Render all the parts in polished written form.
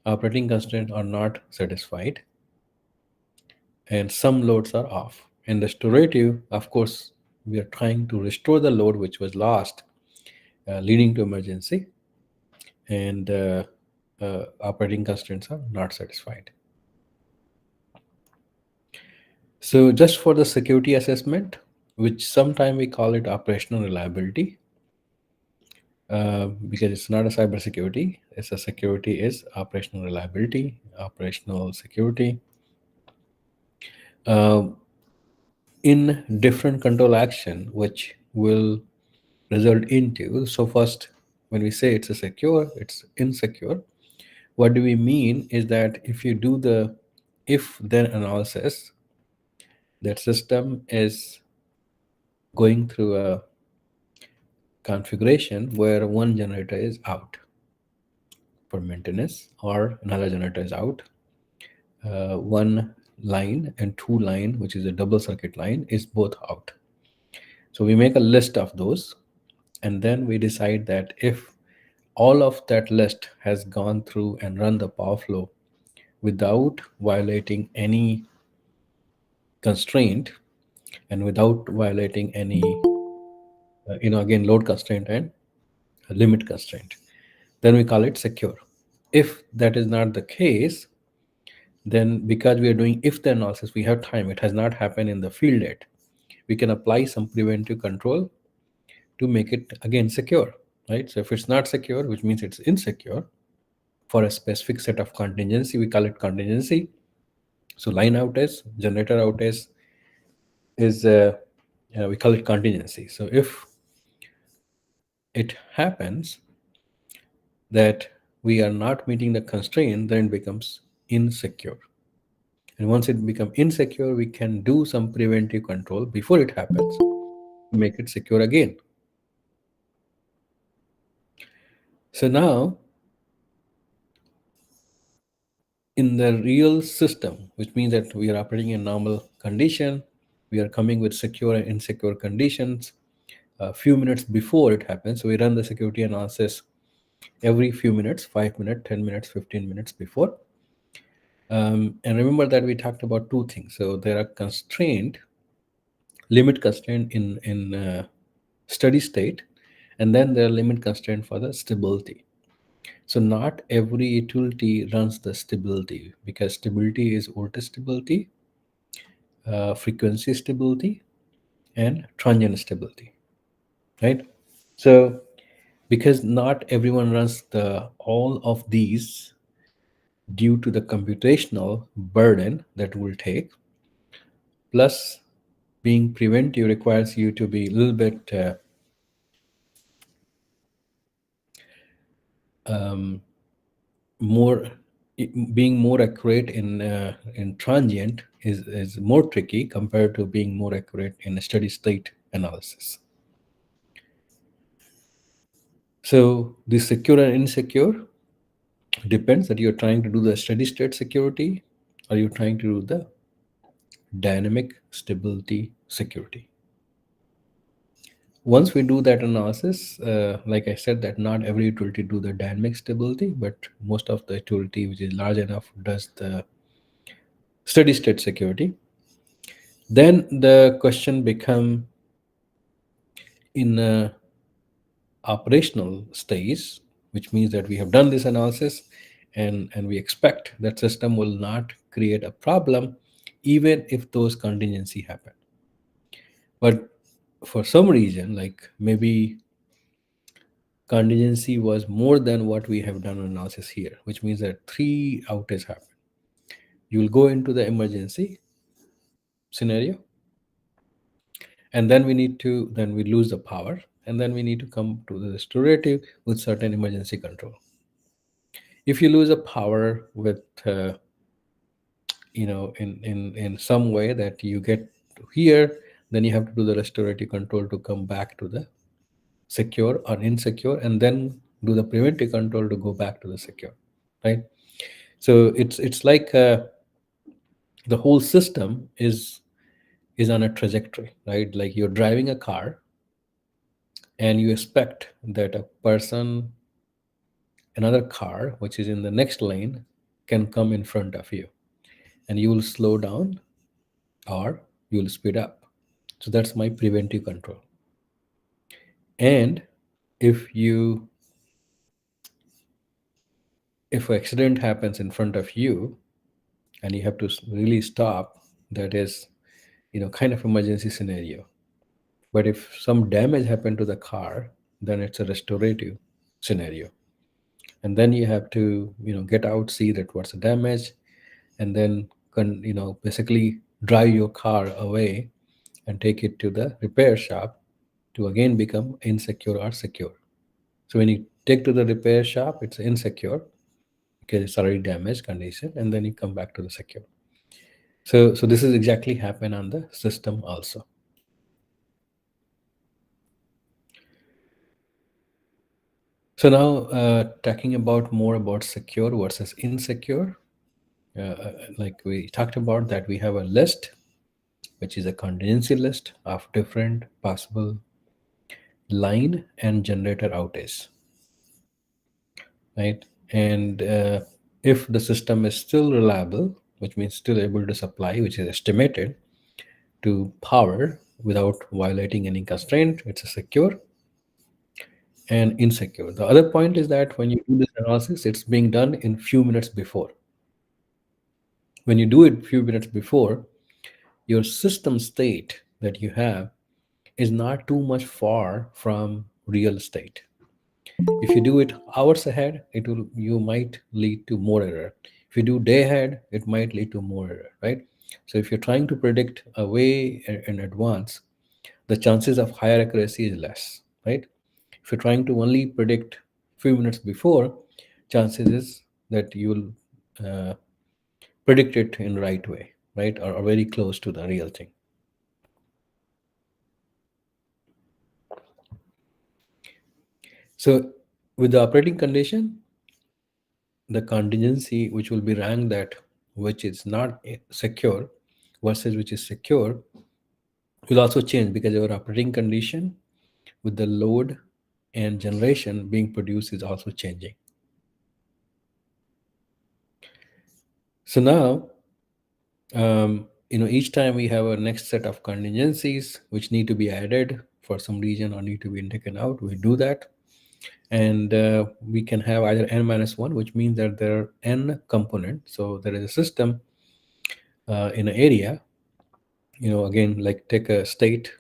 operating constraints are not satisfied, and some loads are off. In restorative, of course, we are trying to restore the load which was lost, leading to emergency, and operating constraints are not satisfied. So just for the security assessment, which sometime we call it operational reliability, because it's not a cybersecurity, it's a security is operational reliability, operational security. Uh, in different control action, which will result into, so first, when we say it's a secure, it's insecure. What do we mean is that if you do the if then analysis, that system is going through a configuration where one generator is out for maintenance or another generator is out. One line and two line, which is a double circuit line, is both out. So we make a list of those, and then we decide that if all of that list has gone through and run the power flow without violating any constraint and without violating any, again, load constraint and limit constraint, then we call it secure. If that is not the case, then because we are doing if the analysis, we have time, it has not happened in the field yet, we can apply some preventive control to make it again secure, right? So if it's not secure, which means it's insecure, for a specific set of contingency, we call it contingency. So line outage, generator outage is we call it contingency. So if it happens that we are not meeting the constraint, then it becomes insecure. And once it becomes insecure, we can do some preventive control before it happens to make it secure again. So now, in the real system, which means that we are operating in normal condition, we are coming with secure and insecure conditions a few minutes before it happens. So we run the security analysis every few minutes, 5 minutes, 10 minutes, 15 minutes before. And remember that we talked about two things. So there are constraint, limit constraint in steady state, and then there are limit constraint for the stability. So not every utility runs the stability, because stability is voltage stability, frequency stability, and transient stability, right? So because not everyone runs the all of these due to the computational burden that will take, plus being preventive requires you to be a little bit more, being more accurate in transient is more tricky compared to being more accurate in a steady state analysis. So the secure and insecure depends that you're trying to do the steady state security or you're trying to do the dynamic stability security. Once we do that analysis, like I said, that not every utility do the dynamic stability, but most of the utility which is large enough does the steady state security. Then the question become, in a operational stage, which means that we have done this analysis and we expect that system will not create a problem even if those contingency happen. But for some reason, like maybe contingency was more than what we have done analysis here, which means that 3 outages happen. You will go into the emergency scenario, and then we lose the power, and then we need to come to the restorative with certain emergency control. If you lose a power with in some way that you get to here, then you have to do the restorative control to come back to the secure or insecure, and then do the preventive control to go back to the secure, right? So it's like the whole system is on a trajectory, right? Like you're driving a car and you expect that a person, another car which is in the next lane, can come in front of you, and you will slow down or you will speed up. So that's my preventive control. And if you if an accident happens in front of you and you have to really stop, that is, kind of emergency scenario. But if some damage happened to the car, then it's a restorative scenario. And then you have to, get out, see that what's the damage, and then basically drive your car away and take it to the repair shop to again become insecure or secure. So when you take to the repair shop, it's insecure because it's already damaged condition, and then you come back to the secure. So this is exactly happen on the system also. So now, talking about more about secure versus insecure, like we talked about, that we have a list, which is a contingency list of different possible line and generator outages, right? And if the system is still reliable, which means still able to supply, which is estimated to power without violating any constraint, it's a secure. And insecure, the other point is that when you do this analysis, it's being done in few minutes before. When you do it few minutes before, your system state that you have is not too much far from real state. If you do it hours ahead, it will you might lead to more error. If you do day ahead, it might lead to more error, right? So if you're trying to predict a way in advance, the chances of higher accuracy is less, right? If you're trying to only predict few minutes before, chances is that you'll predict it in the right way, right, or very close to the real thing. So with the operating condition, the contingency which will be ranked that which is not secure versus which is secure will also change because our operating condition with the load and generation being produced is also changing. So now, each time we have a next set of contingencies which need to be added for some reason or need to be taken out, we do that. And we can have either n minus 1, which means that there are n components. So there is a system in an area, again, like take a state,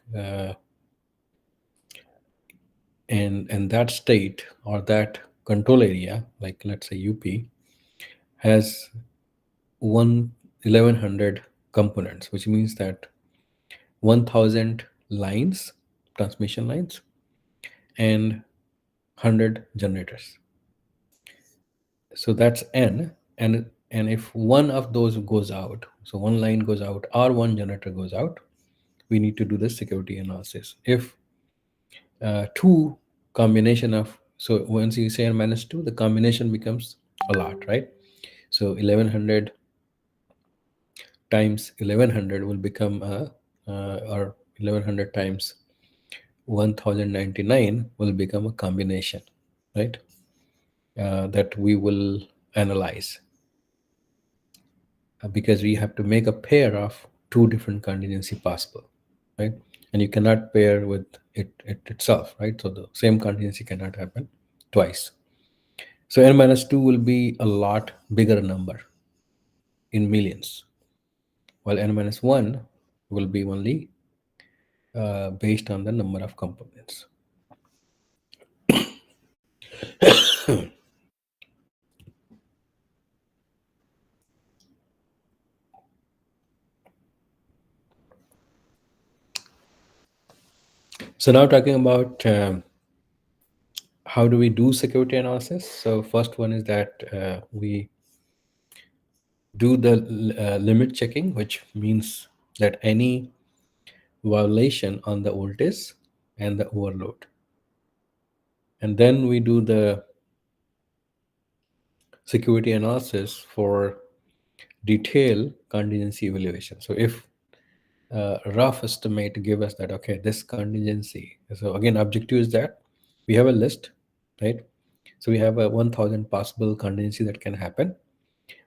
and that state or that control area, like let's say UP, has 1100 components, which means that 1000 lines, transmission lines, and 100 generators. So that's n. And if one of those goes out, so one line goes out or one generator goes out, we need to do the security analysis. If two combination of, so once you say n minus 2, the combination becomes a lot, right? So 1100 times 1100 will become or 1100 times 1099 will become a combination, right? That we will analyze, because we have to make a pair of two different contingency possible, right? And you cannot pair with it itself, right? So the same contingency cannot happen twice. So n minus 2 will be a lot bigger number in millions, while n minus 1 will be only based on the number of components. So now talking about how do we do security analysis. So first one is that we do the limit checking, which means that any violation on the voltage and the overload. And then we do the security analysis for detailed contingency evaluation. So if a rough estimate give us that, okay, this contingency. So again, objective is that we have a list, right? So we have a 1000 possible contingency that can happen.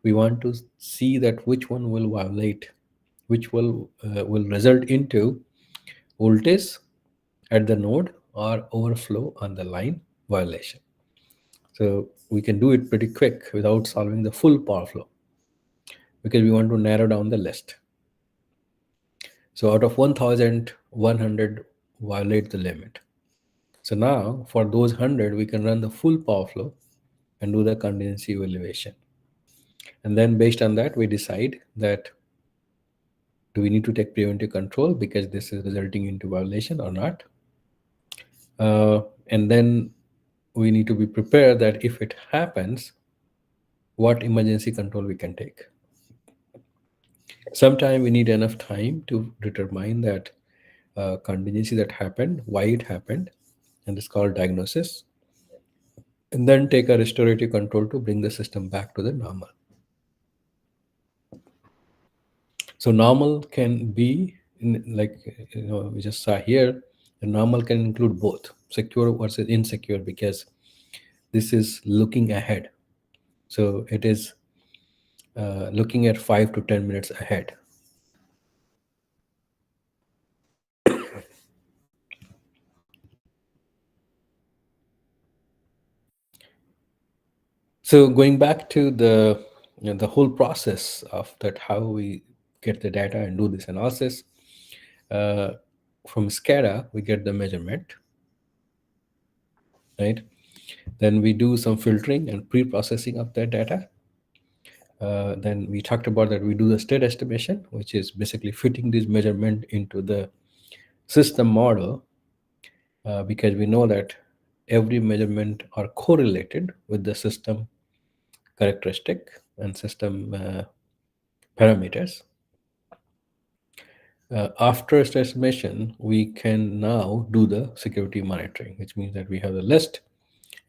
We want to see that which one will violate, which will result into voltage at the node or overflow on the line violation. So we can do it pretty quick without solving the full power flow because we want to narrow down the list. So out of 1000, 100 violate the limit. So now for those 100, we can run the full power flow and do the contingency evaluation. And then based on that, we decide that do we need to take preventive control because this is resulting into violation or not. And then we need to be prepared that if it happens, what emergency control we can take. Sometimes we need enough time to determine that contingency that happened, why it happened, and it's called diagnosis, and then take a restorative control to bring the system back to the normal. So normal can be like we just saw here. The normal can include both secure versus insecure because this is looking ahead. So it is looking at 5 to 10 minutes ahead. So going back to the whole process of that, how we get the data and do this analysis. Uh, from SCADA, we get the measurement, right? Then we do some filtering and pre-processing of that data. Then we talked about that we do the state estimation, which is basically fitting this measurement into the system model, because we know that every measurement are correlated with the system characteristic and system parameters. After state estimation, we can now do the security monitoring, which means that we have a list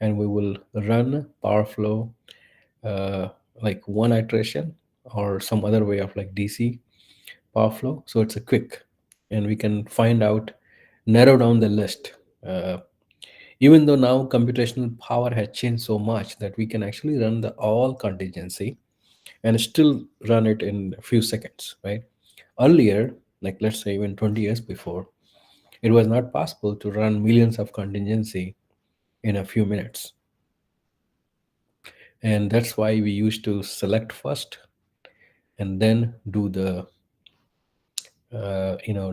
and we will run power flow uh, like one iteration or some other way of like DC power flow. So it's a quick, and we can find out, narrow down the list. Even though now computational power has changed so much that we can actually run the all contingency and still run it in a few seconds, right? Earlier, like let's say even 20 years before, it was not possible to run millions of contingency in a few minutes. And that's why we used to select first and then do the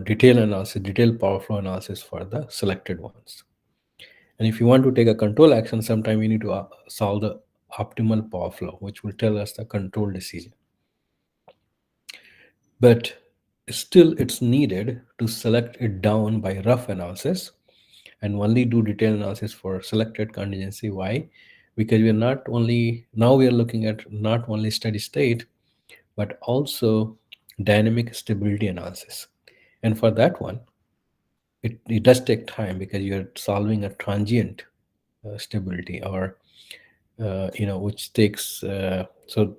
detail analysis, detailed power flow analysis for the selected ones. And if you want to take a control action, sometime you need to solve the optimal power flow, which will tell us the control decision. But still, it's needed to select it down by rough analysis and only do detailed analysis for selected contingency. Why? Because we are not only now we are looking at not only steady state, but also dynamic stability analysis. And for that one, it does take time because you're solving a transient stability or which takes so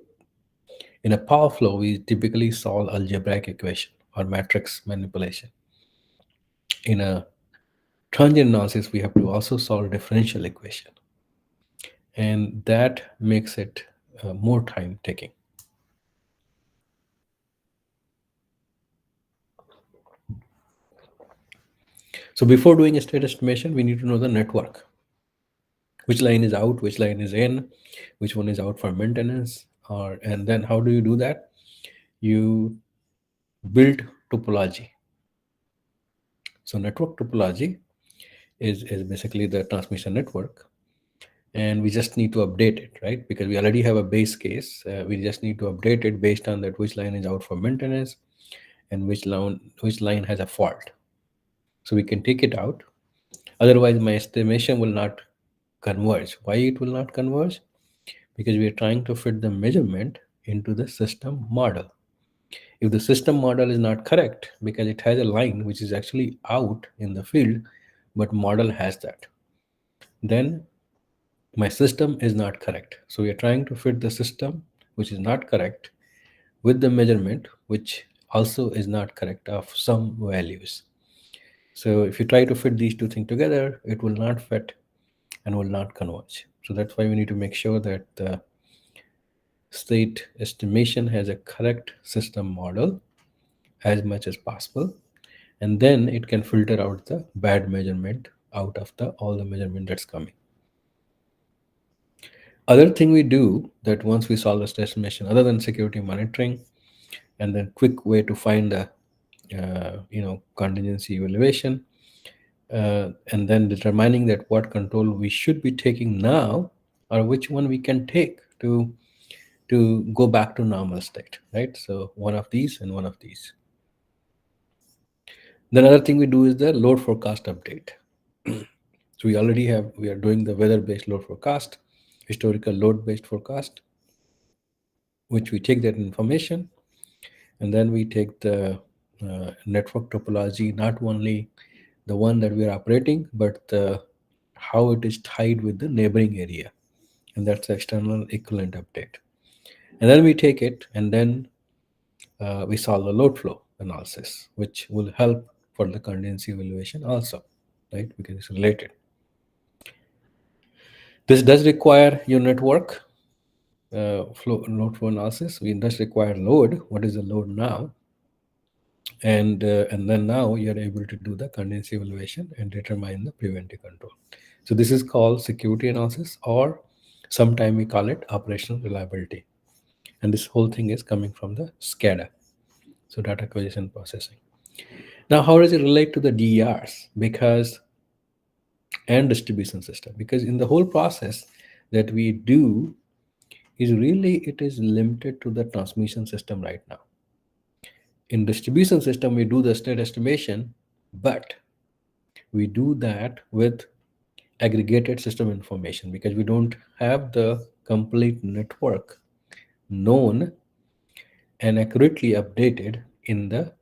in a power flow we typically solve algebraic equation or matrix manipulation. In a transient analysis we have to also solve differential equation, and that makes it more time taking. So before doing a state estimation, we need to know the network, which line is out, which line is in, which one is out for maintenance, or and then how do you do that? You build topology. So network topology is basically the transmission network, and we just need to update it, right? Because we already have a base case. We just need to update it based on that which line is out for maintenance and which line has a fault. So we can take it out. Otherwise, my estimation will not converge. Why it will not converge? Because we are trying to fit the measurement into the system model. If the system model is not correct, because it has a line which is actually out in the field, but model has that, then my system is not correct. So we are trying to fit the system which is not correct with the measurement which also is not correct of some values. So if you try to fit these two things together, it will not fit and will not converge. So that's why we need to make sure that state estimation has a correct system model as much as possible, and then it can filter out the bad measurement out of the all the measurement that's coming. Other thing we do that once we solve this estimation, other than security monitoring, and then quick way to find the contingency evaluation, and then determining that what control we should be taking now or which one we can take to go back to normal state, right? So one of these and one of these. Then another thing we do is the load forecast update. So we are doing the weather based load forecast, historical load based forecast, which we take that information, and then we take the network topology, not only the one that we are operating, but how it is tied with the neighboring area, and that's the external equivalent update. And then we take it, and then we solve the load flow analysis, which will help for the contingency evaluation also, right? Because it's related. This does require your network load flow analysis. We does require load. What is the load now? And then now you're able to do the contingency evaluation and determine the preventive control. So this is called security analysis, or sometime we call it operational reliability. And this whole thing is coming from the SCADA, so data acquisition processing. Now, how does it relate to the DERs? Because and distribution system, because in the whole process that we do is really it is limited to the transmission system right now. In distribution system we do the state estimation, but we do that with aggregated system information because we don't have the complete network known and accurately updated in the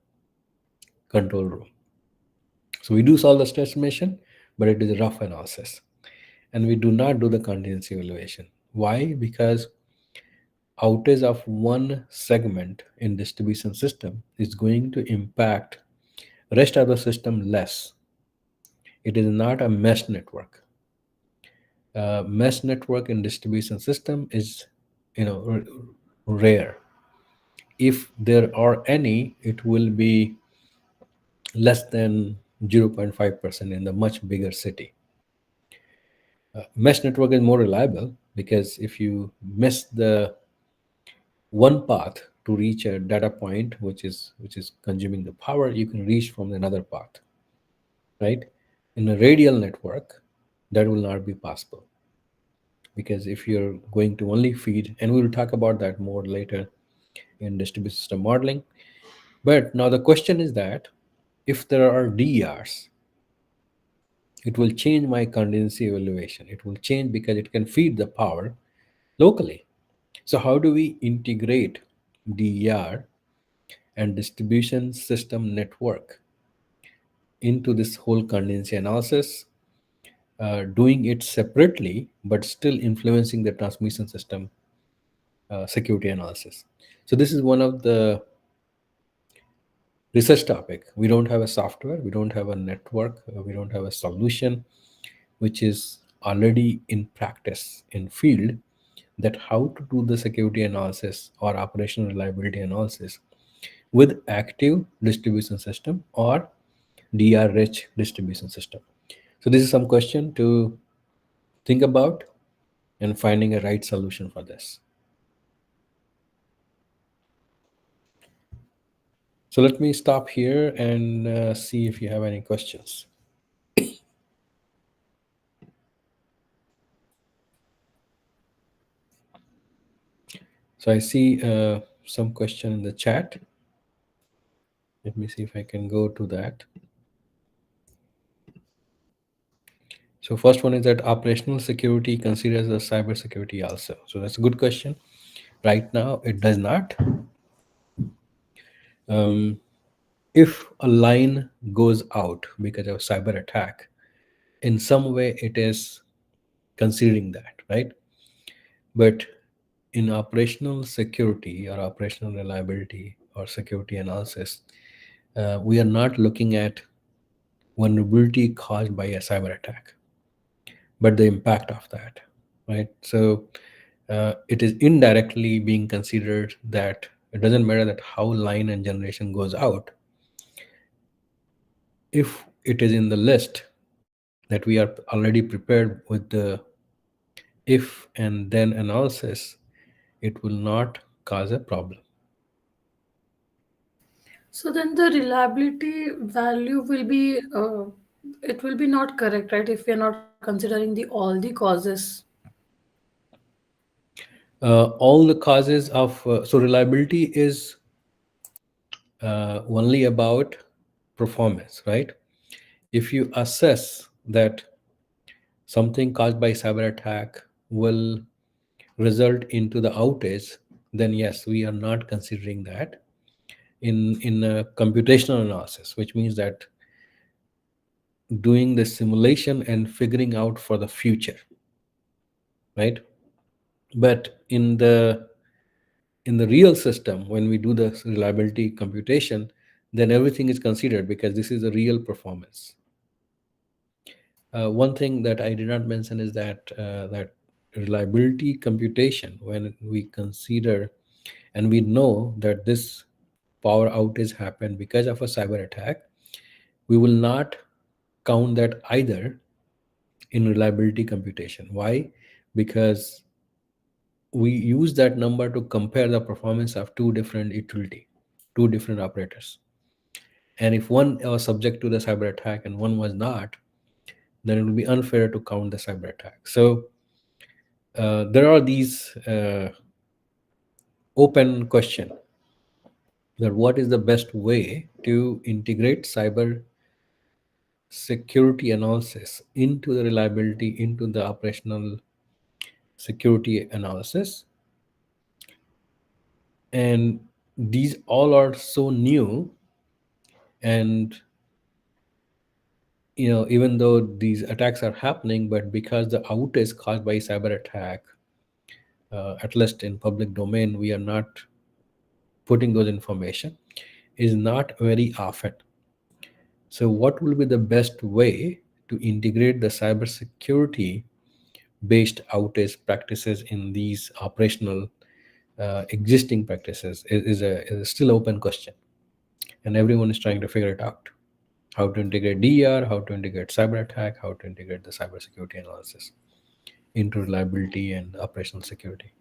control room. So we do solve the state estimation, but it is a rough analysis, and we do not do the contingency evaluation. Why? Because outage of one segment in distribution system is going to impact rest of the system less. It is not a mesh network. Mesh network in distribution system is, rare. If there are any, it will be less than 0.5% in the much bigger city. Mesh network is more reliable because if you miss the one path to reach a data point which is consuming the power, you can reach from another path, right? In a radial network, that will not be possible, because if you're going to only feed, and we will talk about that more later in distributed system modeling. But now the question is that if there are DERs, it will change my contingency evaluation. It will change because it can feed the power locally. So how do we integrate DER and distribution system network into this whole contingency analysis, doing it separately but still influencing the transmission system security analysis? So this is one of the research topic. We don't have a software, we don't have a network, we don't have a solution which is already in practice in field, that how to do the security analysis or operational reliability analysis with active distribution system or DR rich distribution system. So this is some question to think about and finding a right solution for this. So let me stop here and see if you have any questions. So I see some question in the chat. Let me see if I can go to that. So first one is that operational security considers the cyber security also. So that's a good question. Right now, it does not. If a line goes out because of cyber attack, in some way it is considering that, right? But in operational security or operational reliability or security analysis, we are not looking at vulnerability caused by a cyber attack, but the impact of that, right? So it is indirectly being considered that it doesn't matter that how line and generation goes out. If it is in the list that we are already prepared with the if and then analysis, it will not cause a problem. So then the reliability value will be it will be not correct, right? If we are not considering the all the causes. All the causes of so reliability is only about performance, right? If you assess that something caused by cyber attack will result into the outage, then yes, we are not considering that in a computational analysis, which means that doing the simulation and figuring out for the future, right? But in the real system, when we do the reliability computation, then everything is considered because this is a real performance. One thing that I did not mention is that reliability computation, when we consider and we know that this power outage happened because of a cyber attack, we will not count that either in reliability computation. Why? Because we use that number to compare the performance of two different utility, two different operators. And if one was subject to the cyber attack and one was not, then it will be unfair to count the cyber attack. So there are these open question that what is the best way to integrate cyber security analysis into the reliability, into the operational security analysis. And these all are so new, and even though these attacks are happening, but because the outage caused by cyber attack, at least in public domain, we are not putting those information, is not very often. So what will be the best way to integrate the cybersecurity based outage practices in these operational existing practices is still open question, and everyone is trying to figure it out. How to integrate DR, how to integrate cyber attack, how to integrate the cybersecurity analysis into reliability and operational security.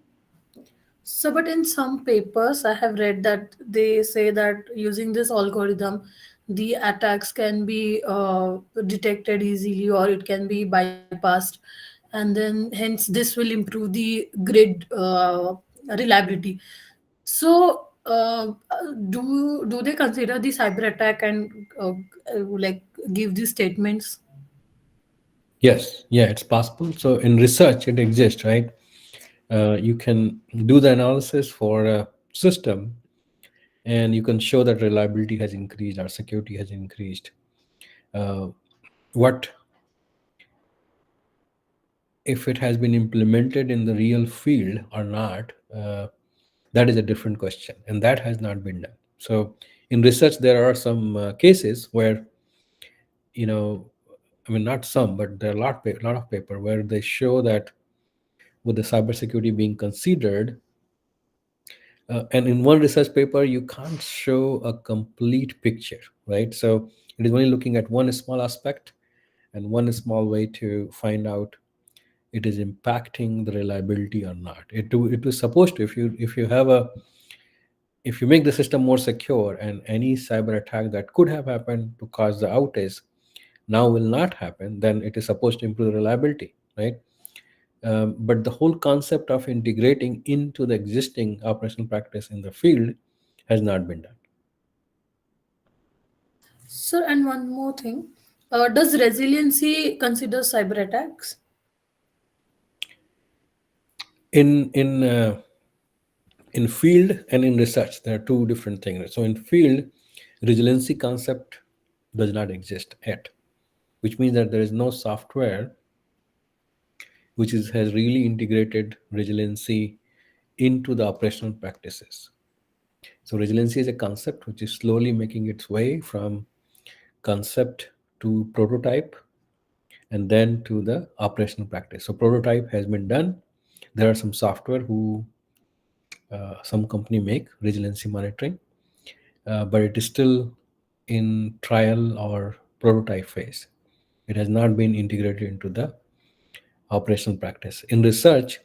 So, but in some papers, I have read that they say that using this algorithm, the attacks can be detected easily or it can be bypassed, and then hence this will improve the grid reliability. So, do they consider the cyber attack and like give these statements? Yes, yeah, it's possible. So in research, it exists, right? You can do the analysis for a system, and you can show that reliability has increased or security has increased. Uh, what if it has been implemented in the real field or not? That is a different question, and that has not been done. So in research, there are some cases where, you know, I mean, not some, but there are lot of paper where they show that with the cybersecurity being considered, and in one research paper, you can't show a complete picture, right? So it is only looking at one small aspect and one small way to find out it is impacting the reliability or not. It was supposed to, if you make the system more secure and any cyber attack that could have happened to cause the outage now will not happen, then it is supposed to improve reliability, right? But the whole concept of integrating into the existing operational practice in the field has not been done. So, and one more thing, does resiliency consider cyber attacks? In field and in research, there are two different things. So in field, resiliency concept does not exist yet, which means that there is no software has really integrated resiliency into the operational practices. So resiliency is a concept which is slowly making its way from concept to prototype and then to the operational practice. So prototype has been done. There are some software who some company make resiliency monitoring, but it is still in trial or prototype phase. It has not been integrated into the operational practice. In research,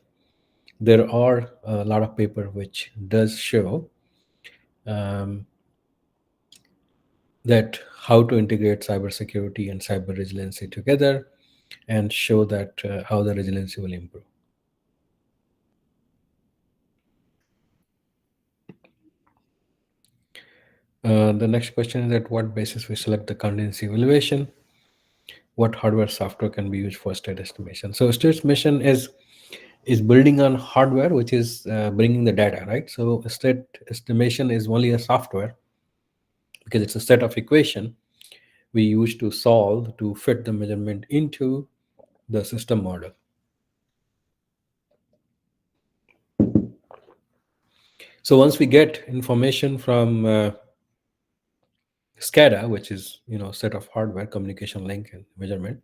there are a lot of paper which does show um, that how to integrate cybersecurity and cyber resiliency together and show that how the resiliency will improve. The next question is at what basis we select the contingency evaluation, what hardware software can be used for state estimation. So state estimation is building on hardware which is bringing the data, right? So state estimation is only a software because it's a set of equation we use to solve to fit the measurement into the system model. So once we get information from SCADA, which is set of hardware, communication link, and measurement,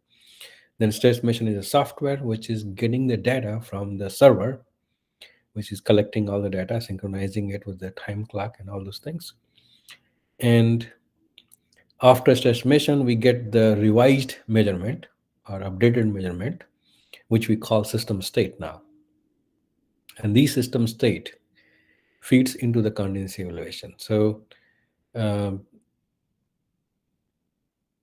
then state estimation is a software which is getting the data from the server, which is collecting all the data, synchronizing it with the time clock and all those things. And after state estimation, we get the revised measurement or updated measurement, which we call system state now. And the system state feeds into the contingency evaluation. So um,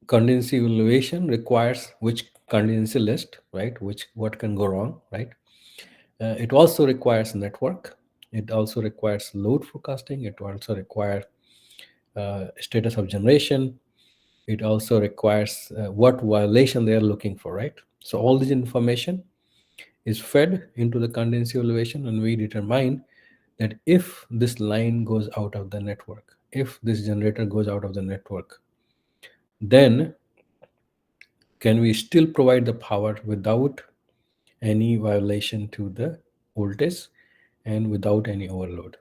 contingency evaluation requires which contingency list, right? Which what can go wrong, right? It also requires network. It also requires load forecasting. It also requires status of generation. It also requires what violation they are looking for, right? So all this information is fed into the contingency evaluation, and we determine that if this line goes out of the network, if this generator goes out of the network, then can we still provide the power without any violation to the voltage and without any overload?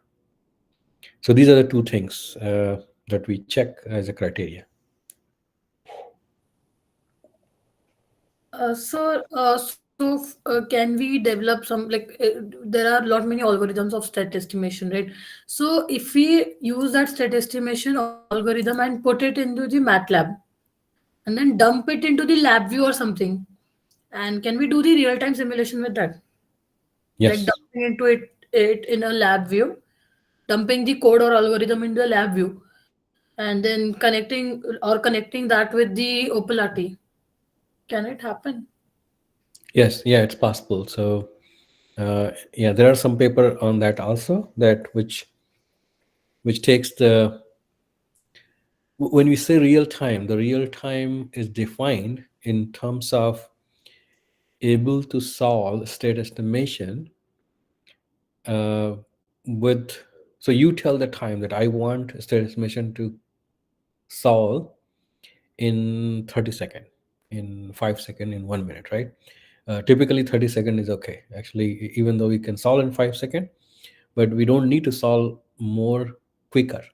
So these are the two things that we check as a criteria. Can we develop some there are a lot many algorithms of state estimation, right? So if we use that state estimation algorithm and put it into the MATLAB and then dump it into the lab view or something, and can we do the real time simulation with that? Like Yes. dumping into it in a lab view, dumping the code or algorithm into the lab view, and then connecting that with the opalati. Can it happen? Yes. Yeah, it's possible. So yeah, there are some paper on that also, that which takes the, when we say real time, the real time is defined in terms of able to solve state estimation uh, with, so you tell the time that I want state estimation to solve in 30 second, in 5 second, in 1 minute, right? Typically 30 second is okay, actually, even though we can solve in 5 second, but we don't need to solve more quicker.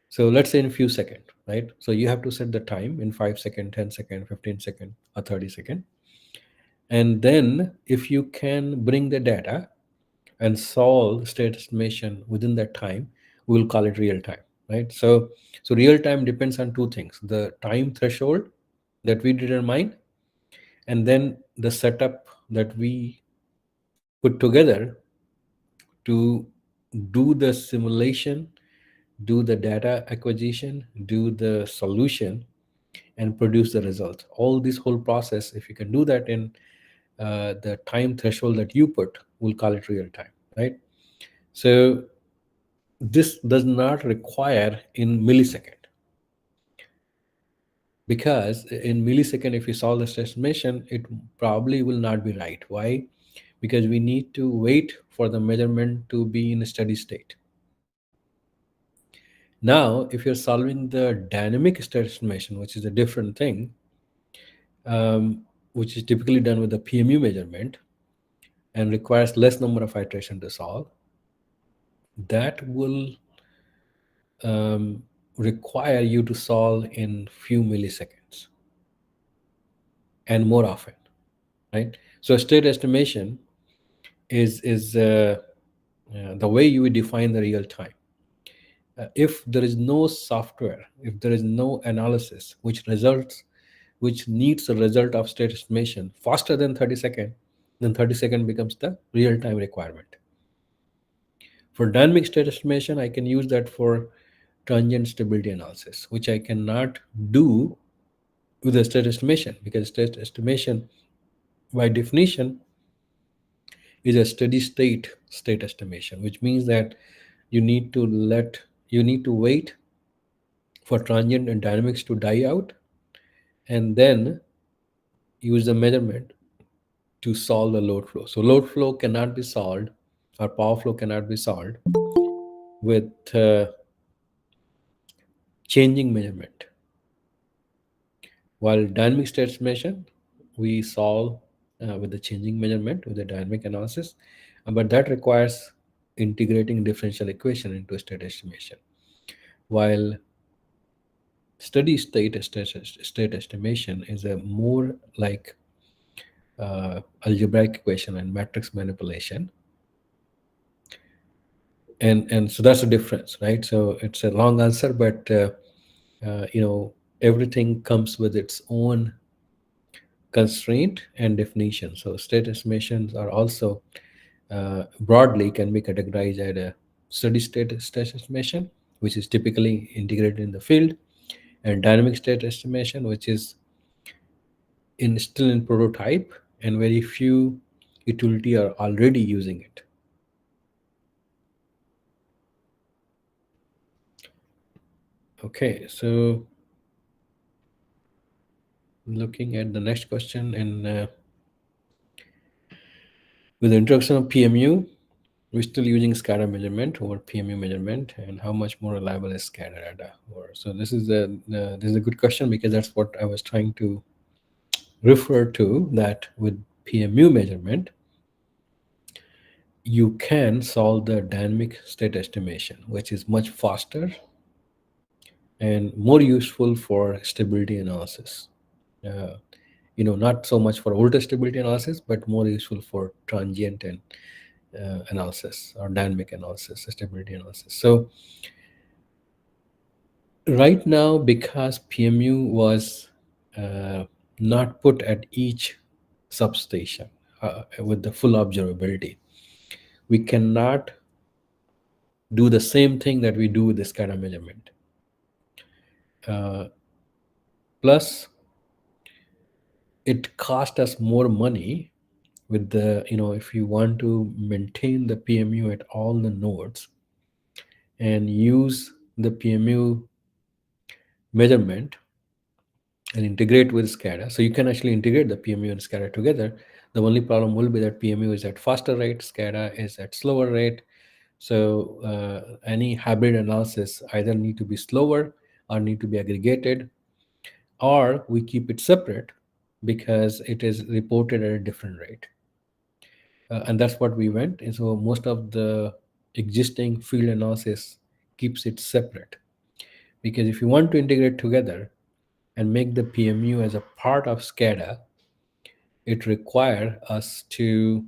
So let's say in a few seconds, right? So you have to set the time in 5 second, 10 second, 15 second, or 30 second. And then if you can bring the data and solve state estimation within that time, we'll call it real time, right? So real time depends on two things: the time threshold that we determine, and then the setup that we put together to do the simulation, do the data acquisition, do the solution, and produce the result. All this whole process, if you can do that in the time threshold that you put, we'll call it real time, right? So this does not require in millisecond, because in millisecond, if you solve this estimation, it probably will not be right. Why? Because we need to wait for the measurement to be in a steady state. Now if you're solving the dynamic state estimation, which is a different thing, which is typically done with the PMU measurement and requires less number of iteration to solve, that will require you to solve in few milliseconds and more often, right? So state estimation is the way you define the real time. If there is no software, if there is no analysis which needs a result of state estimation faster than 30 second, then 30-second becomes the real time requirement. For dynamic state estimation, I can use that for transient stability analysis, which I cannot do with a state estimation, because state estimation by definition is a steady state estimation, which means that you need to let you need to wait for transient and dynamics to die out, and then use the measurement to solve the load flow. So load flow cannot be solved, or power flow cannot be solved with changing measurement. While dynamic state estimation, we solve with the changing measurement with the dynamic analysis, but that requires integrating differential equation into state estimation. While steady state estimation is a more like algebraic equation and matrix manipulation, and so that's the difference, right? So it's a long answer, but everything comes with its own constraint and definition. So state estimations are also broadly can be categorized as a steady state estimation, which is typically integrated in the field, and dynamic state estimation, which is still in prototype, and very few utility are already using it. Okay, so looking at the next question, and with the introduction of PMU, we're still using SCADA measurement over PMU measurement, and how much more reliable is SCADA data? So this is a good question, because that's what I was trying to refer to, that with PMU measurement, you can solve the dynamic state estimation, which is much faster and more useful for stability analysis. Uh, Not so much for voltage stability analysis, but more useful for transient and analysis, or dynamic analysis, stability analysis. So right now, because PMU was uh, not put at each substation with the full observability, we cannot do the same thing that we do with this kind of measurement. Uh, Plus, it cost us more money with if you want to maintain the PMU at all the nodes and use the PMU measurement and integrate with SCADA. So you can actually integrate the PMU and SCADA together. The only problem will be that PMU is at faster rate, SCADA is at slower rate. So any hybrid analysis either need to be slower or need to be aggregated, or we keep it separate because it is reported at a different rate. And that's what we went. And so most of the existing field analysis keeps it separate, because if you want to integrate together and make the PMU as a part of SCADA, it requires us to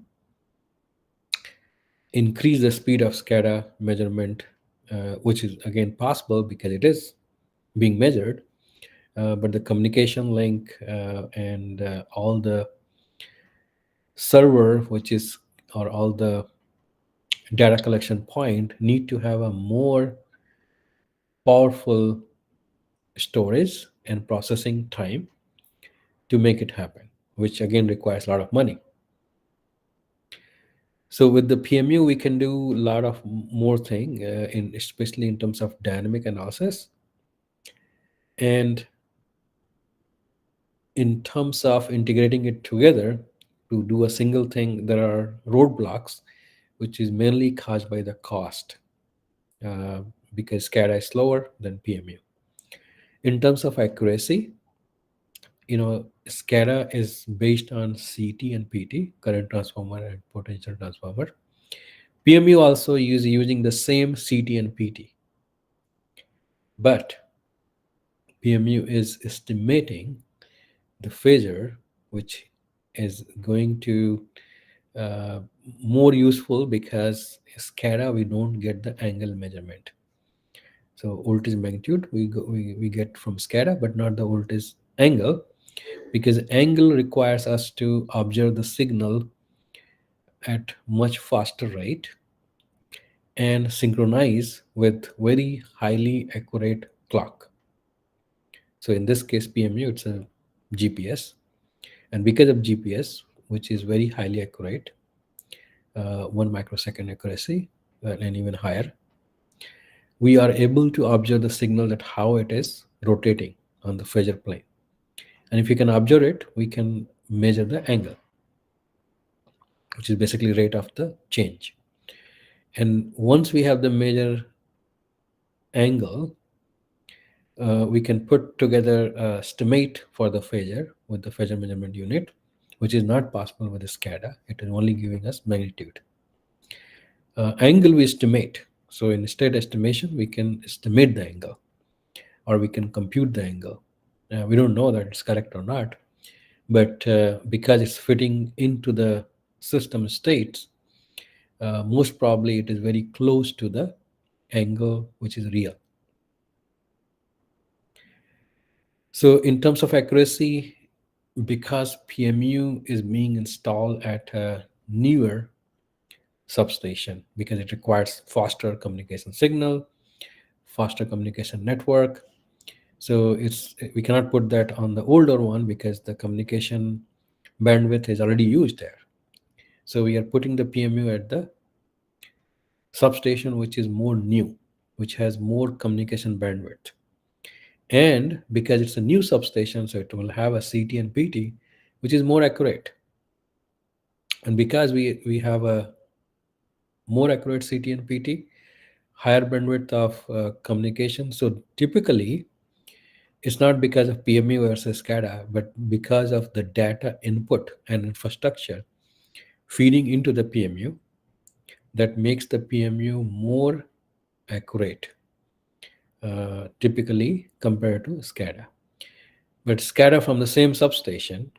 increase the speed of SCADA measurement, which is again possible because it is being measured. But the communication link and all the server, which is, or all the data collection point, need to have a more powerful storage and processing time to make it happen, which again requires a lot of money. So with the PMU, we can do a lot of more thing, especially in terms of dynamic analysis, and in terms of integrating it together to do a single thing. There are roadblocks, which is mainly caused by the cost, uh, because SCADA is slower than PMU. In terms of accuracy, SCADA is based on CT and PT, current transformer and potential transformer. PMU also is using the same CT and PT, but PMU is estimating the phasor, which is going to uh, more useful because SCADA we don't get the angle measurement. So voltage magnitude we get from SCADA, but not the voltage angle, because angle requires us to observe the signal at much faster rate and synchronize with very highly accurate clock. So in this case, PMU, it's a GPS, and because of GPS, which is very highly accurate, 1 microsecond accuracy, and even higher, we are able to observe the signal that how it is rotating on the phasor plane. And if we can observe it, we can measure the angle, which is basically rate of the change. And once we have the measure angle, we can put together a estimate for the phasor with the phasor measurement unit, which is not possible with the SCADA. It is only giving us magnitude. Angle we estimate. So in state estimation, we can estimate the angle or we can compute the angle. We don't know that it's correct or not, but because it's fitting into the system states, most probably it is very close to the angle which is real. So in terms of accuracy, because PMU is being installed at a newer substation, because it requires faster communication signal, faster communication network. So we cannot put that on the older one because the communication bandwidth is already used there. So we are putting the PMU at the substation which is more new, which has more communication bandwidth. And because it's a new substation, so it will have a CT and PT, which is more accurate. And because we have a more accurate CT and PT, higher bandwidth of communication. So typically, it's not because of PMU versus SCADA, but because of the data input and infrastructure feeding into the PMU that makes the PMU more accurate, typically compared to SCADA. But SCADA from the same substation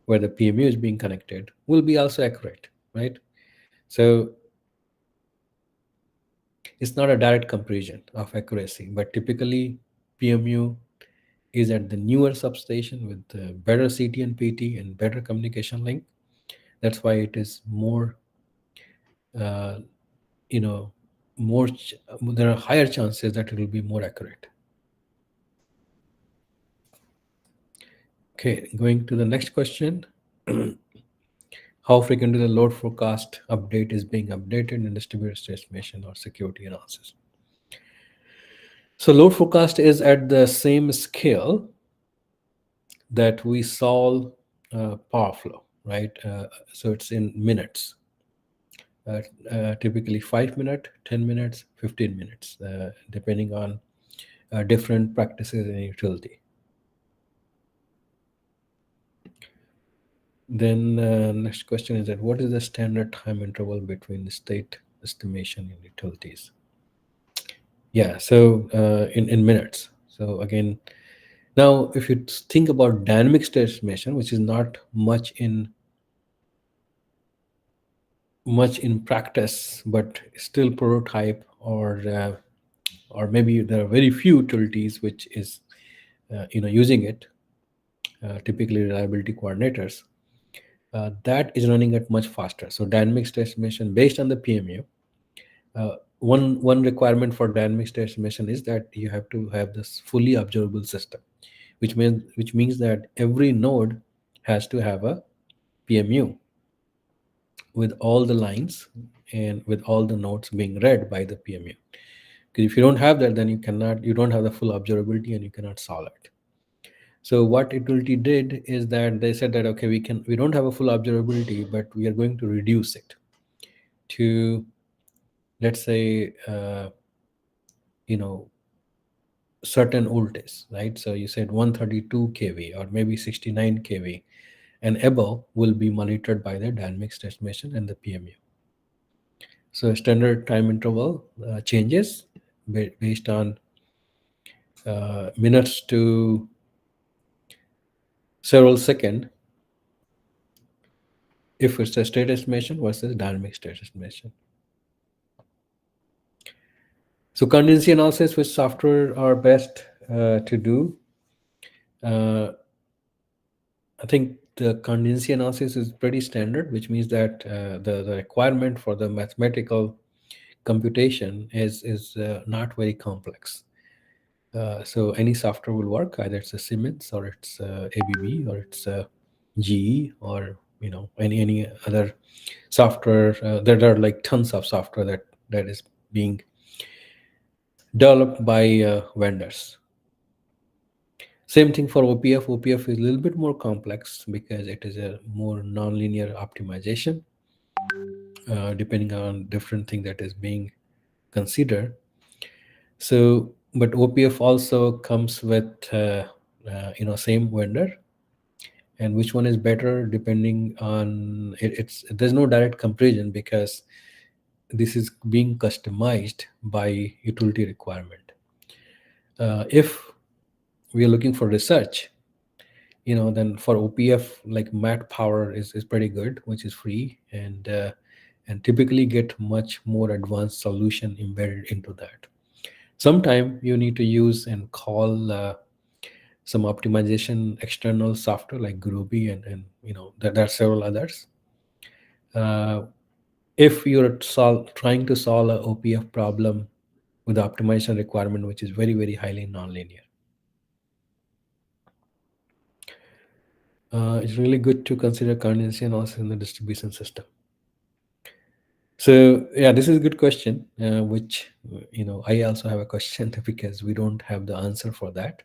where the PMU is being connected will be also accurate, right? So it's not a direct comparison of accuracy, but typically PMU is at the newer substation with better CT and PT and better communication link. That's why it is more, uh, you know, there are higher chances that it will be more accurate. Okay, going to the next question. How frequently the load forecast update is being updated in distributed estimation or security analysis? So load forecast is at the same scale that we solve power flow, right? So it's in minutes, typically 5 minutes, 10 minutes, 15 minutes, depending on different practices in utility. Then next question is that what is the standard time interval between the state estimation in utilities? Yeah, so in minutes. So again, now if you think about dynamic state estimation, which is not much in practice, but still prototype, or maybe there are very few utilities which is using it, typically reliability coordinators, that is running at much faster. So dynamic state estimation based on the PMU, one requirement for dynamic state estimation is that you have to have this fully observable system, which means that every node has to have a PMU with all the lines and with all the nodes being read by the PMU. Because if you don't have that, then you don't have the full observability and you cannot solve it. So what utility did is that they said that okay, we don't have a full observability, but we are going to reduce it to, let's say, certain voltage, right? So you said 132 kV or maybe 69 kV and above will be monitored by the dynamic state estimation and the PMU. So standard time interval changes based on minutes to several seconds if it's a state estimation versus dynamic state estimation. So contingency analysis, which software are best to do? Uh, I think the contingency analysis is pretty standard, which means that the requirement for the mathematical computation is not very complex. So any software will work, either it's a Siemens or it's ABB or it's GE or any other software. There are like tons of software that is being developed by vendors. Same thing for OPF. OPF is a little bit more complex because it is a more nonlinear optimization, depending on different thing that is being considered. So, but OPF also comes with same vendor, and which one is better depending on it, it's there's no direct comparison because this is being customized by utility requirement. If we are looking for research, then for OPF, like mat power is pretty good, which is free, and typically get much more advanced solution embedded into that. Sometime you need to use and call some optimization external software like Groovy, and there are several others. uh, if you're trying to solve a OPF problem with the optimization requirement, which is very, very highly nonlinear, it's really good to consider contingency analysis in the distribution system. So yeah, this is a good question, which I also have a question because we don't have the answer for that.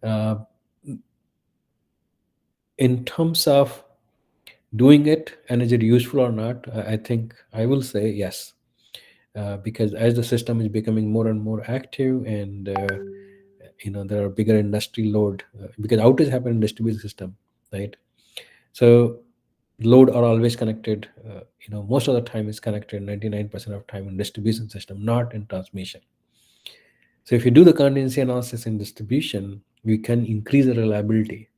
Uh, in terms of doing it and is it useful or not, I think I will say yes, because as the system is becoming more and more active, and there are bigger industry load, because outage happen in distributed system, right? So load are always connected, most of the time is connected 99% of time in distribution system, not in transmission. So if you do the contingency analysis in distribution, we can increase the reliability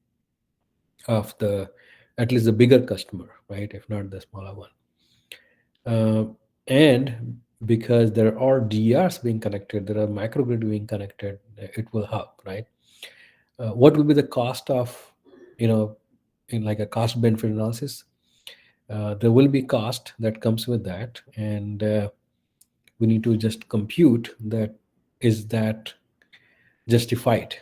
of the at least the bigger customer, right? If not the smaller one. uh, and because there are DRs being connected, there are microgrid being connected, it will help, right? What will be the cost of, in like a cost benefit analysis? There will be cost that comes with that, and we need to just compute that, is that justified,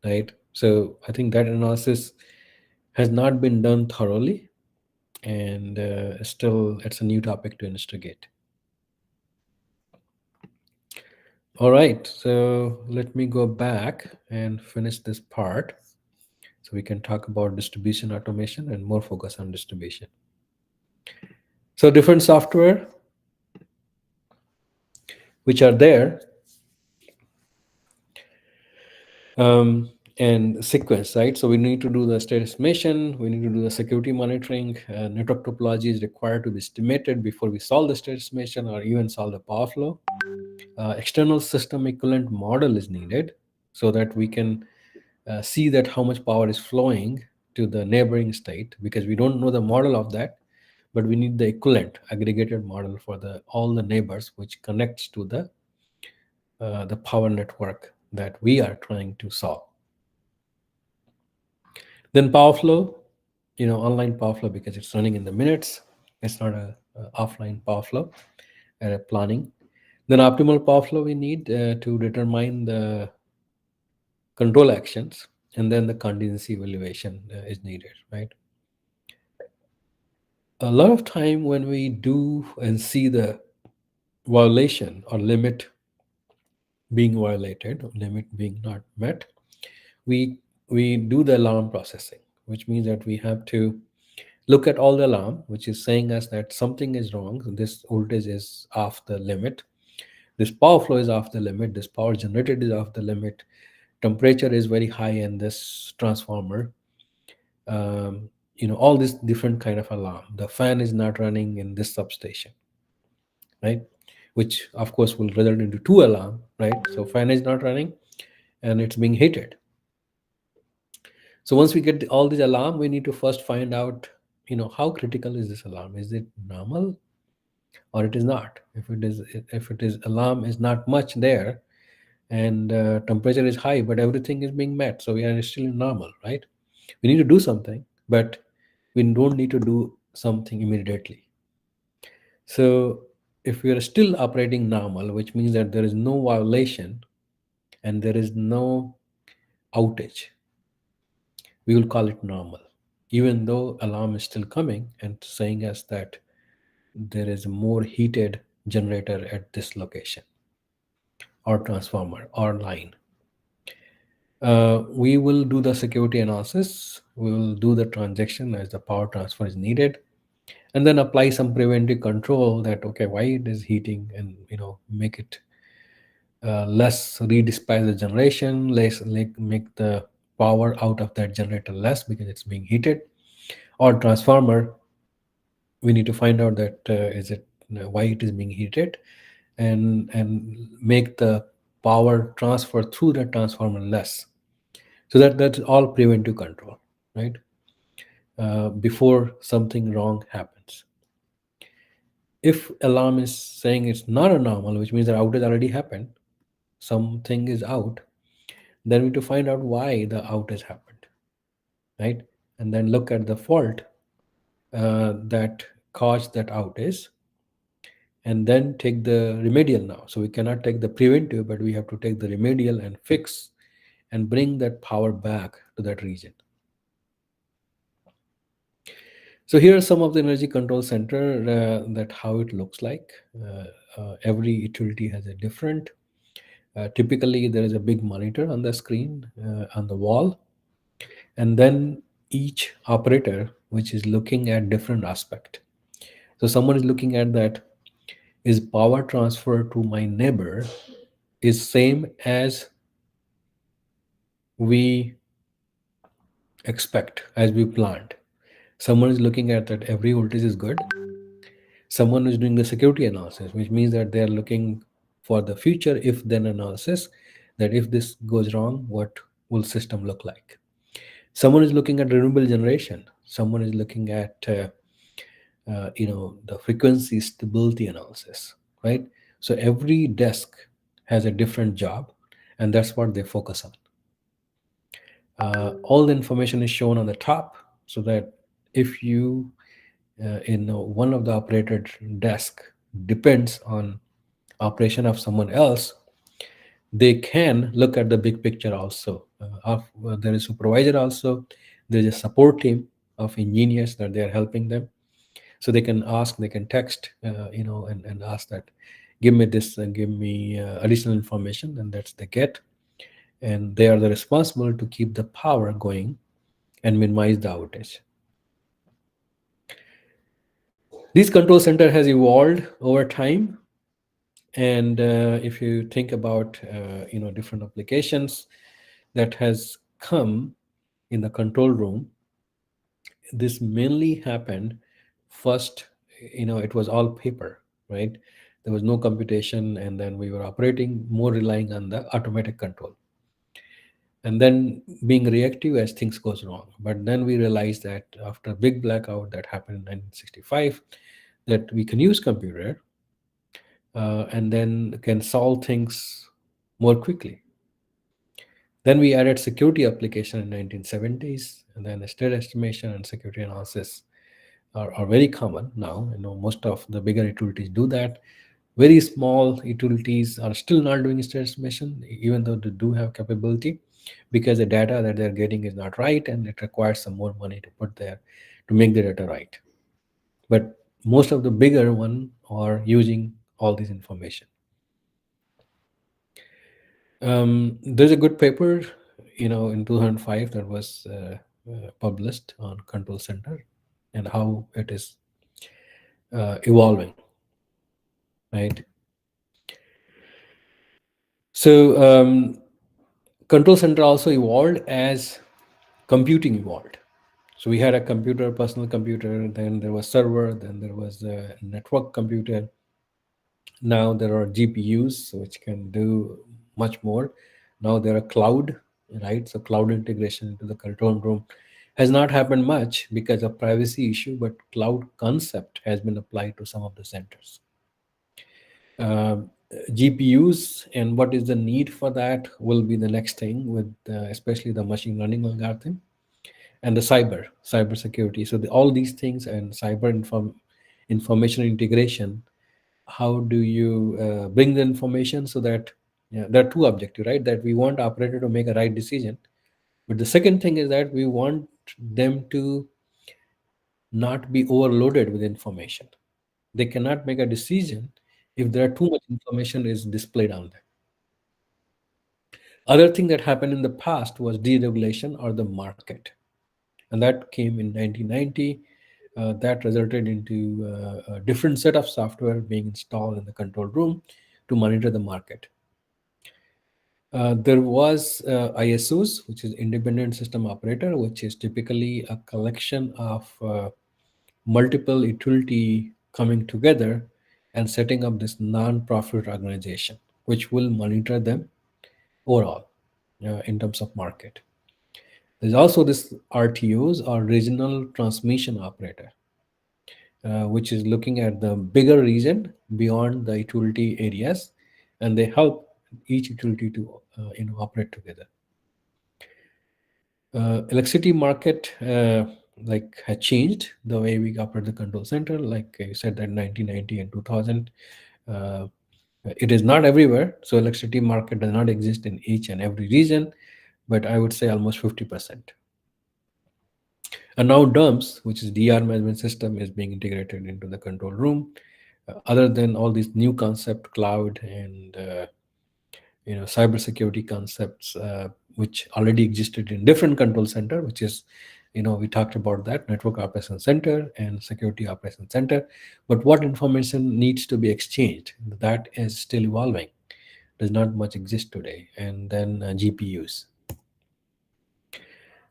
right? So I think that analysis has not been done thoroughly, and still it's a new topic to investigate. All right, so let me go back and finish this part so we can talk about distribution automation and more focus on distribution. So different software which are there, and sequence, right? So we need to do the state estimation, we need to do the security monitoring, network topology is required to be estimated before we solve the state estimation or even solve the power flow. External system equivalent model is needed so that we can see that how much power is flowing to the neighboring state, because we don't know the model of that, but we need the equivalent aggregated model for the all the neighbors, which connects to the power network that we are trying to solve. Then power flow, online power flow, because it's running in the minutes, it's not a offline power flow planning. Then optimal power flow we need to determine the control actions, and then the contingency evaluation is needed, right? A lot of time when we do and see the violation or limit being violated, or limit being not met, we we do the alarm processing, which means that we have to look at all the alarm which is saying us that something is wrong, this voltage is off the limit, this power flow is off the limit, this power generated is off the limit, temperature is very high in this transformer, all this different kind of alarm, the fan is not running in this substation, right? Which of course will result into two alarm, right? So fan is not running and it's being heated. So once we get all these alarm, we need to first find out how critical is this alarm? Is it normal or it is not? If it is alarm is not much there, and temperature is high but everything is being met, so we are still in normal, right? We need to do something, but we don't need to do something immediately. So if we are still operating normal, which means that there is no violation and there is no outage, we will call it normal, even though alarm is still coming and saying us that there is a more heated generator at this location or transformer or line. We will do the security analysis. We will do the transaction as the power transfer is needed, and then apply some preventive control that okay, why it is heating, and make it less, redispatch the generation, less, like make the power out of that generator less because it's being heated, or transformer. We need to find out that is it why it is being heated, and make the power transfer through the transformer less. So that's all preventive control, right? Before something wrong happens. If alarm is saying it's not a normal, which means the outage already happened, something is out, then we need to find out why the outage happened, right? And then look at the fault that caused that outage, and then take the remedial now. So we cannot take the preventive, but we have to take the remedial and fix and bring that power back to that region. So here are some of the energy control center that how it looks like. Every utility has a different. Typically, there is a big monitor on the screen on the wall, and then each operator which is looking at different aspect. So someone is looking at that, is power transfer to my neighbor is same as we expect, as we planned. Someone is looking at that every voltage is good. Someone is doing the security analysis, which means that they are looking for the future if then analysis, that if this goes wrong, what will system look like. Someone is looking at renewable generation. Someone is looking at the frequency stability analysis, right? So every desk has a different job, and that's what they focus on. All the information is shown on the top, so that if you in one of the operator desk depends on operation of someone else, they can look at the big picture also. There is supervisor also. There is a support team of engineers that they are helping them, so they can ask, they can text, and ask that, give me this and give me additional information, and that's they get, and they are the responsible to keep the power going and minimize the outage. This control center has evolved over time, and if you think about different applications that has come in the control room, this mainly happened first. It was all paper, right? There was no computation, and then we were operating more relying on the automatic control, and then being reactive as things goes wrong. But then we realized that after a big blackout that happened in 1965, that we can use computer and then can solve things more quickly. Then we added security application in 1970s, and then state estimation and security analysis are very common now. Most of the bigger utilities do that. Very small utilities are still not doing state estimation, even though they do have capability, because the data that they're getting is not right, and it requires some more money to put there to make the data right. But most of the bigger one are using all this information. There's a good paper, in 2005 that was published on control center and how it is evolving, right? So control center also evolved as computing evolved. So we had a computer, personal computer, then there was server, then there was a network computer. Now there are GPUs, which can do much more. Now there are cloud, right? So cloud integration into the control room has not happened much because of privacy issue, but cloud concept has been applied to some of the centers. uh, GPUs and what is the need for that will be the next thing with especially the machine learning algorithm and the cyber security. So all these things and information integration. How do you bring the information so that, yeah, there are two objectives, right? That we want operator to make a right decision, but the second thing is that we want them to not be overloaded with information. They cannot make a decision if there are too much information is displayed on them. Other thing that happened in the past was deregulation or the market, and that came in 1990. That resulted into a different set of software being installed in the control room to monitor the market. There was ISOs, which is Independent System Operator, which is typically a collection of multiple utility coming together and setting up this non-profit organization, which will monitor them overall in terms of market. There's also this RTOs or regional transmission operator, which is looking at the bigger region beyond the utility areas, and they help each utility to operate together. Electricity market like had changed the way we operate the control center. Like I said, that 1990 and 2000, uh, it is not everywhere. So electricity market does not exist in each and every region, but I would say almost 50%. And now DUMS, which is DR management system, is being integrated into the control room. Other than all these new concept, cloud and cybersecurity concepts, which already existed in different control center, which is, we talked about that network operation center and security operation center. But what information needs to be exchanged, that is still evolving. Does not much exist today. And then GPUs.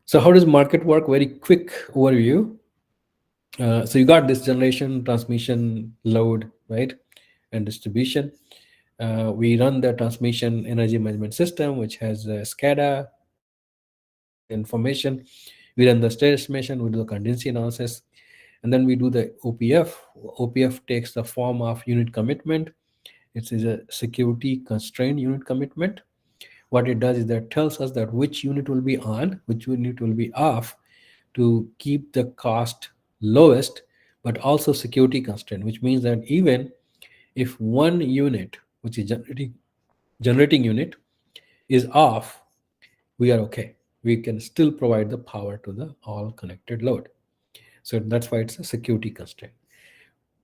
So how does market work? Very quick overview. So you got this generation, transmission, load, right, and distribution. We run the transmission energy management system, which has SCADA, collect the information. We run the state estimation, we do the contingency analysis, and then we do the OPF. OPF takes the form of unit commitment. It is a security constrained unit commitment. What it does is that tells us that which unit will be on, which unit will be off, to keep the cost lowest, but also security constraint, which means that even if one unit, which is generating unit, is off, we are okay. We can still provide the power to the all connected load. So that's why it's a security constraint.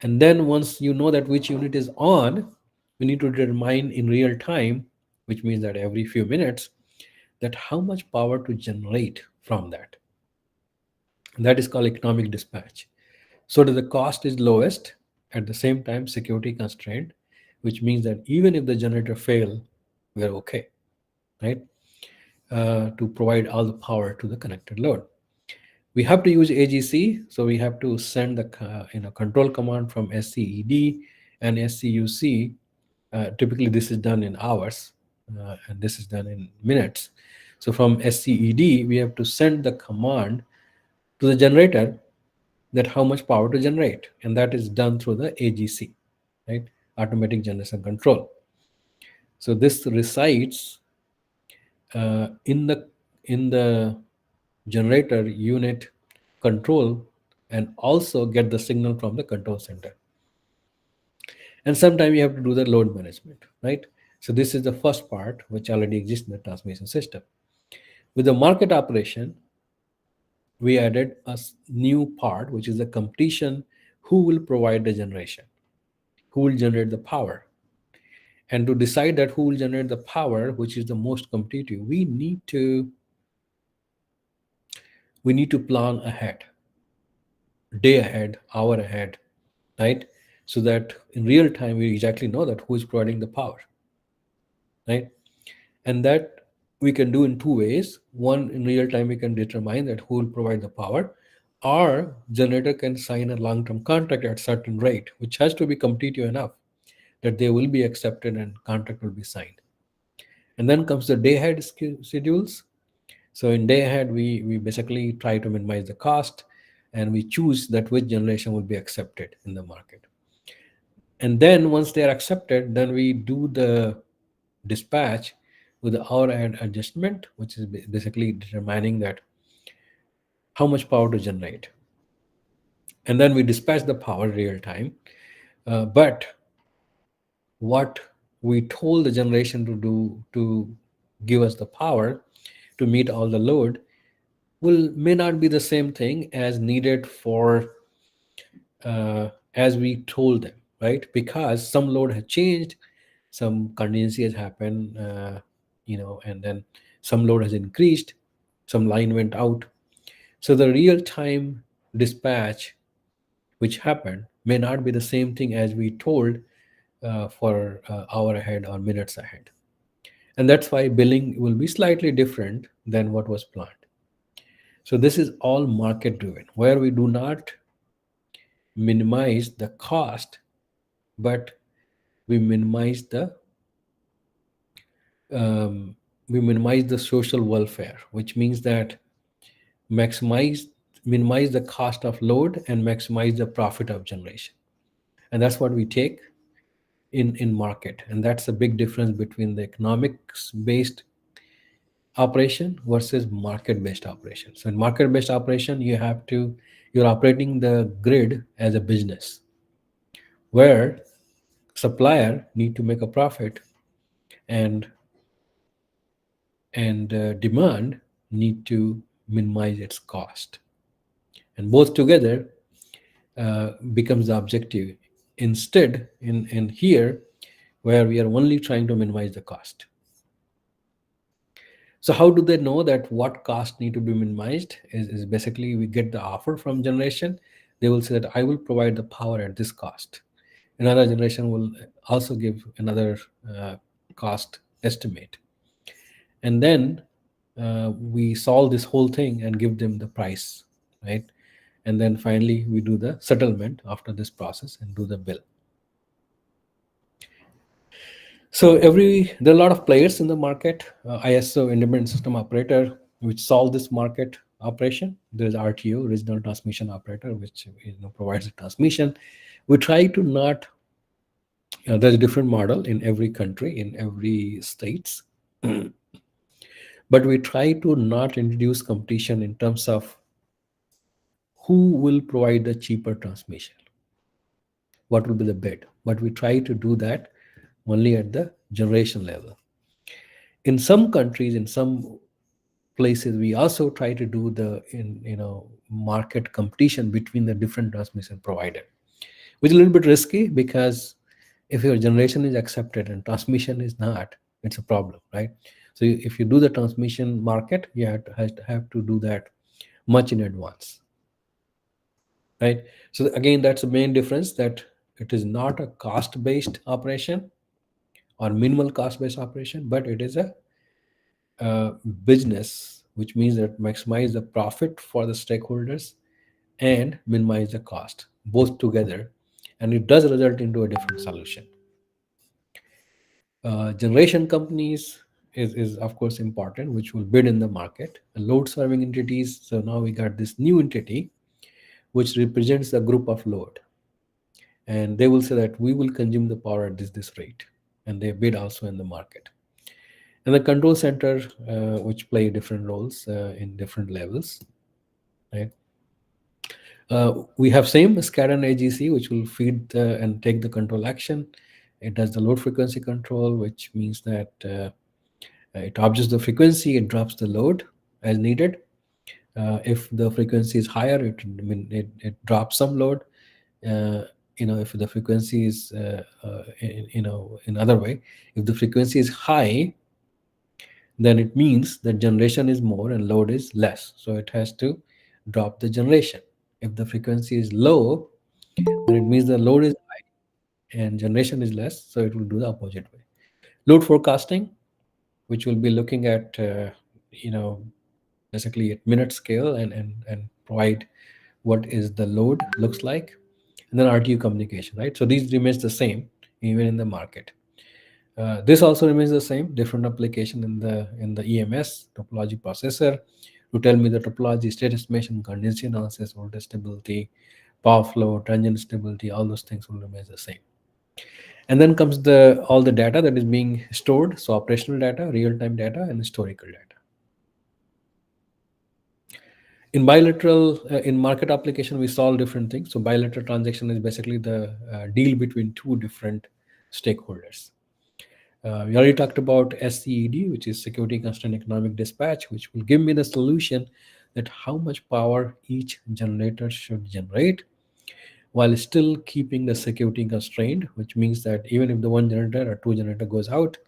And then once you know that which unit is on, we need to determine in real time, which means that every few minutes, that how much power to generate from that. And that is called economic dispatch. So that the cost is lowest, at the same time security constraint, which means that even if the generator fail, we're okay, right? To provide all the power to the connected load. We have to use AGC, so we have to send the control command from SCED and SCUC. Typically, this is done in hours, and this is done in minutes. So from SCED, we have to send the command to the generator that how much power to generate, and that is done through the AGC, right? Automatic Generation Control. So this resides in the generator unit control and also get the signal from the control center. And sometimes you have to do the load management, right? So this is the first part which already exists in the transmission system. With the market operation, we added a new part, which is the completion. Who will provide the generation? Who will generate the power? And to decide that who will generate the power, which is the most competitive, we need to plan ahead, day ahead, hour ahead, right? So that in real time we exactly know that who is providing the power, right? And that we can do in two ways. One, in real time we can determine that who will provide the power, or generator can sign a long-term contract at certain rate, which has to be competitive enough that they will be accepted and contract will be signed. And then comes the day ahead schedules. So in day ahead, we basically try to minimize the cost, and we choose that which generation will be accepted in the market. And then once they are accepted, then we do the dispatch with the hour ahead adjustment, which is basically determining that how much power to generate. And then we dispatch the power real time. But what we told the generation to do to give us the power to meet all the load will may not be the same thing as needed for as we told them, right? Because some load has changed, some contingency has happened, and then some load has increased, some line went out. So the real time dispatch which happened may not be the same thing as we told for hour ahead or minutes ahead. And that's why billing will be slightly different than what was planned. So this is all market driven, where we do not minimize the cost, but we minimize the um, social welfare, which means that maximize minimize the cost of load and maximize the profit of generation. And that's what we take in market, and that's a big difference between the economics based operation versus market based operation. So in market based operation, you're operating the grid as a business where supplier need to make a profit, and demand need to minimize its cost, and both together becomes the objective. Instead, in here, where we are only trying to minimize the cost. So how do they know that what cost need to be minimized? Is basically we get the offer from generation. They will say that I will provide the power at this cost. Another generation will also give another cost estimate, and then we solve this whole thing and give them the price, right? And then finally we do the settlement after this process and do the bill. So there are a lot of players in the market. ISO, independent system operator, which solve this market operation. There's RTO, regional transmission operator, which provides the transmission. We try to not. There's a different model in every country, in every states, but we try to not introduce competition in terms of who will provide the cheaper transmission, what will be the bid. But we try to do that only at the generation level. In some countries, in some places, we also try to do the market competition between the different transmission provider, which is a little bit risky, because if your generation is accepted and transmission is not, it's a problem, right? So if you do the transmission market, you have to do that much in advance, right? So again, that's the main difference, that it is not a cost based operation or minimal cost based operation, but it is a uh, business, which means that maximize the profit for the stakeholders and minimize the cost, both together, and it does result into a different solution. Generation companies is of course important, which will bid in the market. Load serving entities. So now we got this new entity which represents a group of load, and they will say that we will consume the power at this rate, and they bid also in the market. And the control center, which play different roles in different levels, right? We have same SCADA and AGC, which will feed and take the control action. It does the load frequency control, which means that it adjusts the frequency, it drops the load as needed. If the frequency is higher, it drops some load. If the frequency is, in other way, if the frequency is high, then it means that generation is more and load is less. So it has to drop the generation. If the frequency is low, then it means the load is high and generation is less. So it will do the opposite way. Load forecasting, which will be looking at, you know, basically at minute scale, and provide what is the load looks like. And then RTU communication, right? So these remains the same even in the market. This also remains the same, different application in the EMS topology processor to tell me the topology, state estimation, contingency analysis, voltage stability, power flow, transient stability, all those things will remain the same. And then comes the all the data that is being stored, so operational data, real-time data, and historical data. In bilateral, in market application, we solve different things. So bilateral transaction is basically the deal between two different stakeholders. We already talked about SCED, which is security constrained economic dispatch, which will give me the solution that how much power each generator should generate while still keeping the security constrained, which means that even if the one generator or two generator goes out,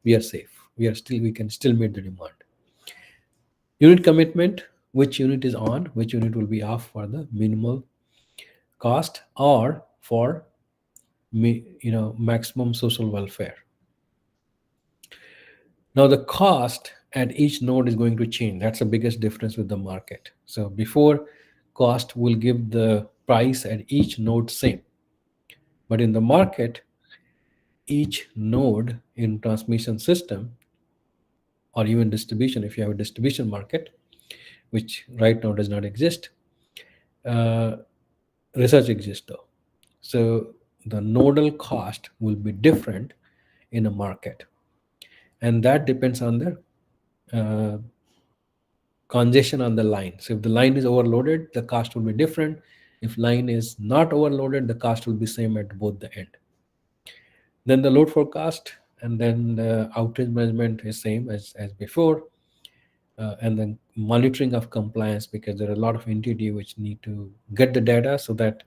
we are safe. We can still meet the demand. Unit commitment, which unit is on, which unit will be off for the minimal cost or for maximum social welfare. Now the cost at each node is going to change. That's the biggest difference with the market. So before, cost will give the price at each node same. But in the market, each node in transmission system or even distribution, if you have a distribution market, which right now does not exist, uh, research exists though. So the nodal cost will be different in a market, and that depends on the uh, congestion on the line. So if the line is overloaded, the cost will be different. If line is not overloaded, the cost will be same at both the end. Then the load forecast and then the outage management is same as before. And then monitoring of compliance, because there are a lot of entity which need to get the data so that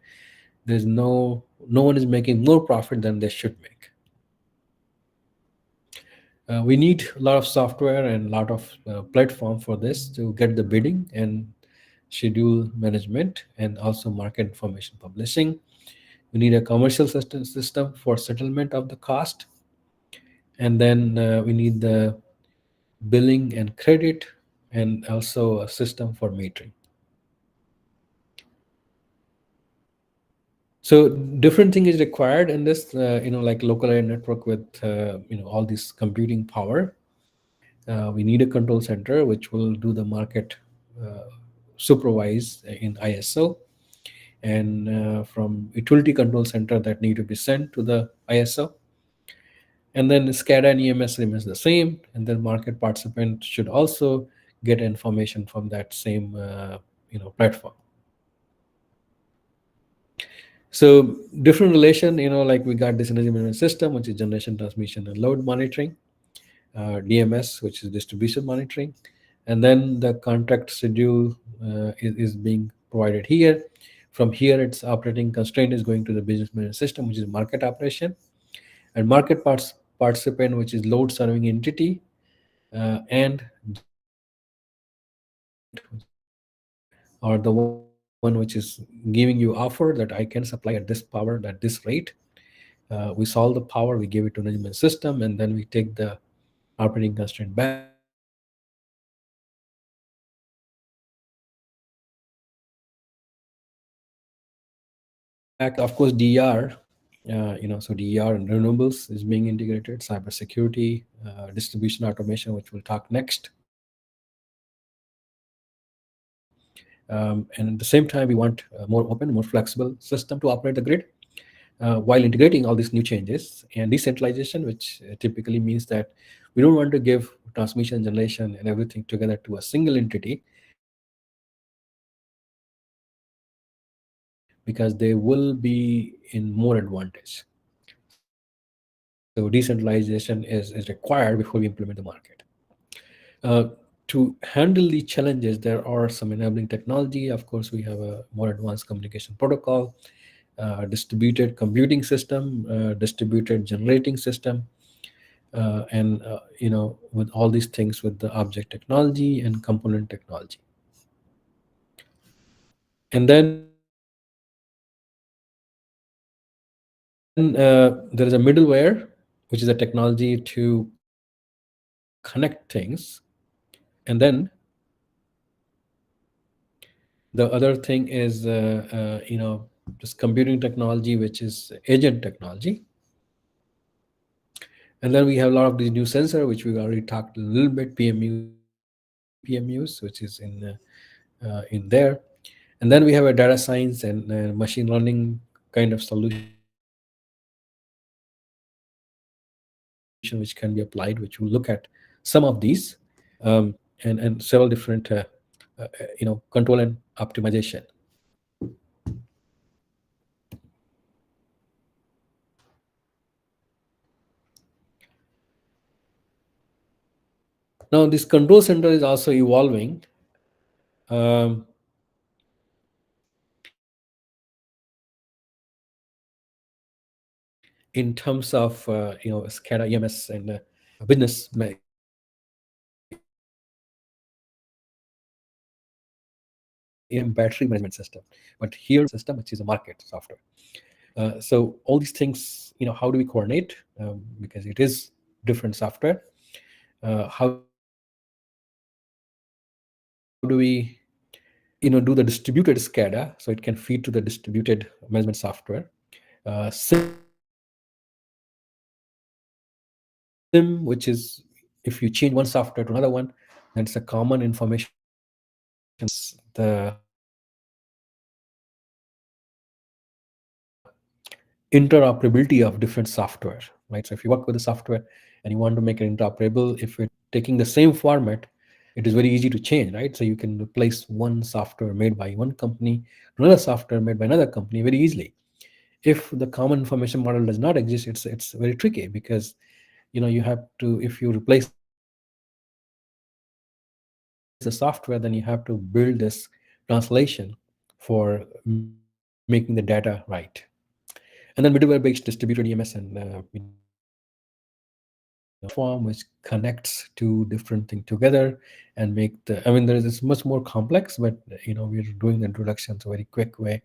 there's no one is making more profit than they should make. We need a lot of software and a lot of platform for this to get the bidding and schedule management and also market information publishing. We need a commercial system for settlement of the cost, and then we need the billing and credit, and also a system for metering. So different thing is required in this, like local area network with all this computing power. We need a control center which will do the market uh, supervise in ISO, and from utility control center that need to be sent to the ISO. And then SCADA and EMS remains the same, and then market participant should also get information from that same platform. So different relation, like we got this energy management system, which is generation, transmission, and load monitoring. DMS, which is distribution monitoring, and then the contract schedule is being provided here. From here, its operating constraint is going to the business management system, which is market operation, and market participant, which is load serving entity, and or the one which is giving you offer that I can supply at this power at this rate. We solve the power, we give it to management system, and then we take the operating constraint back. Of course, DER, so DER and renewables is being integrated, cybersecurity, distribution automation, which we'll talk next. And at the same time, we want a more open, more flexible system to operate the grid while integrating all these new changes and decentralization, which typically means that we don't want to give transmission, generation, and everything together to a single entity, because they will be in more advantage. So decentralization is required before we implement the market. Uh, to handle the challenges, there are some enabling technology. Of course, we have a more advanced communication protocol, distributed computing system, distributed generating system, and with all these things with the object technology and component technology. And then there is a middleware, which is a technology to connect things. And then the other thing is just computing technology, which is agent technology. And then we have a lot of these new sensor, which we already talked a little bit, PMUs, PMUs, which is in there. And then we have a data science and machine learning kind of solution, which can be applied, which will look at some of these, and several different control and optimization. Now this control center is also evolving, um, in terms of SCADA, EMS, and business battery management system. But here we have a system which is a market software. So all these things, how do we coordinate? Because it is different software. How do we do the distributed SCADA so it can feed to the distributed management software? SIM, which is if you change one software to another one, then it's a common information system which manages the interoperability of different software, right? So if you work with the software and you want to make it interoperable, if you're taking the same format, it is very easy to change, right? So you can replace one software made by one company to another software made by another company very easily. If the common information model does not exist, it's very tricky, because you have to, if you replace the software, then you have to build this translation for making the data right. And then middleware based distributed EMS and platform which connects two different things together and make the, I mean, there is this much more complex, but we're doing the introduction, so very quick way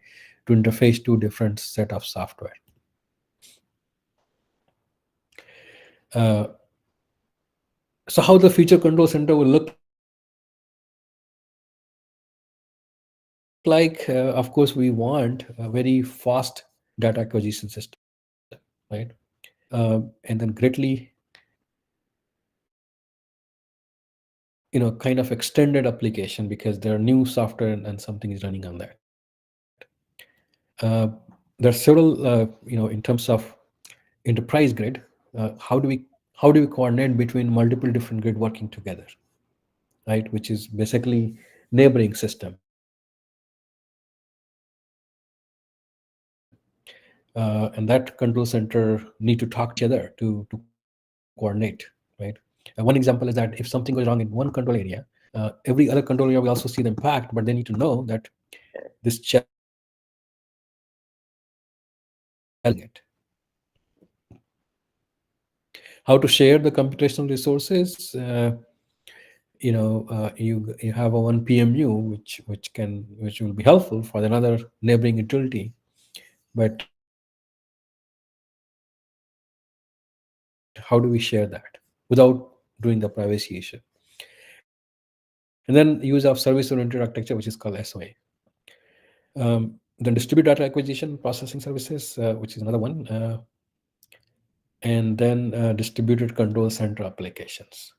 to interface two different set of software. uh, so how the future control center will look like, of course we want a very fast data acquisition system, right? And then greatly kind of extended application, because there are new software and something is running on that. There are several in terms of enterprise grid. How do we coordinate between multiple different grid working together, right? Which is basically neighboring system, and that control center need to talk to each other to coordinate, right? One example is that if something goes wrong in one control area, every other control area will also see the impact, but they need to know that this challenge is happening in this control area, and they can address it. How to share the computational resources? You have a one PMU which will be helpful for another neighboring utility, but how do we share that without doing the privacy issue? And then use of service oriented architecture, which is called SOA. Then distributed data acquisition processing services, which is another one, and then distributed control center applications.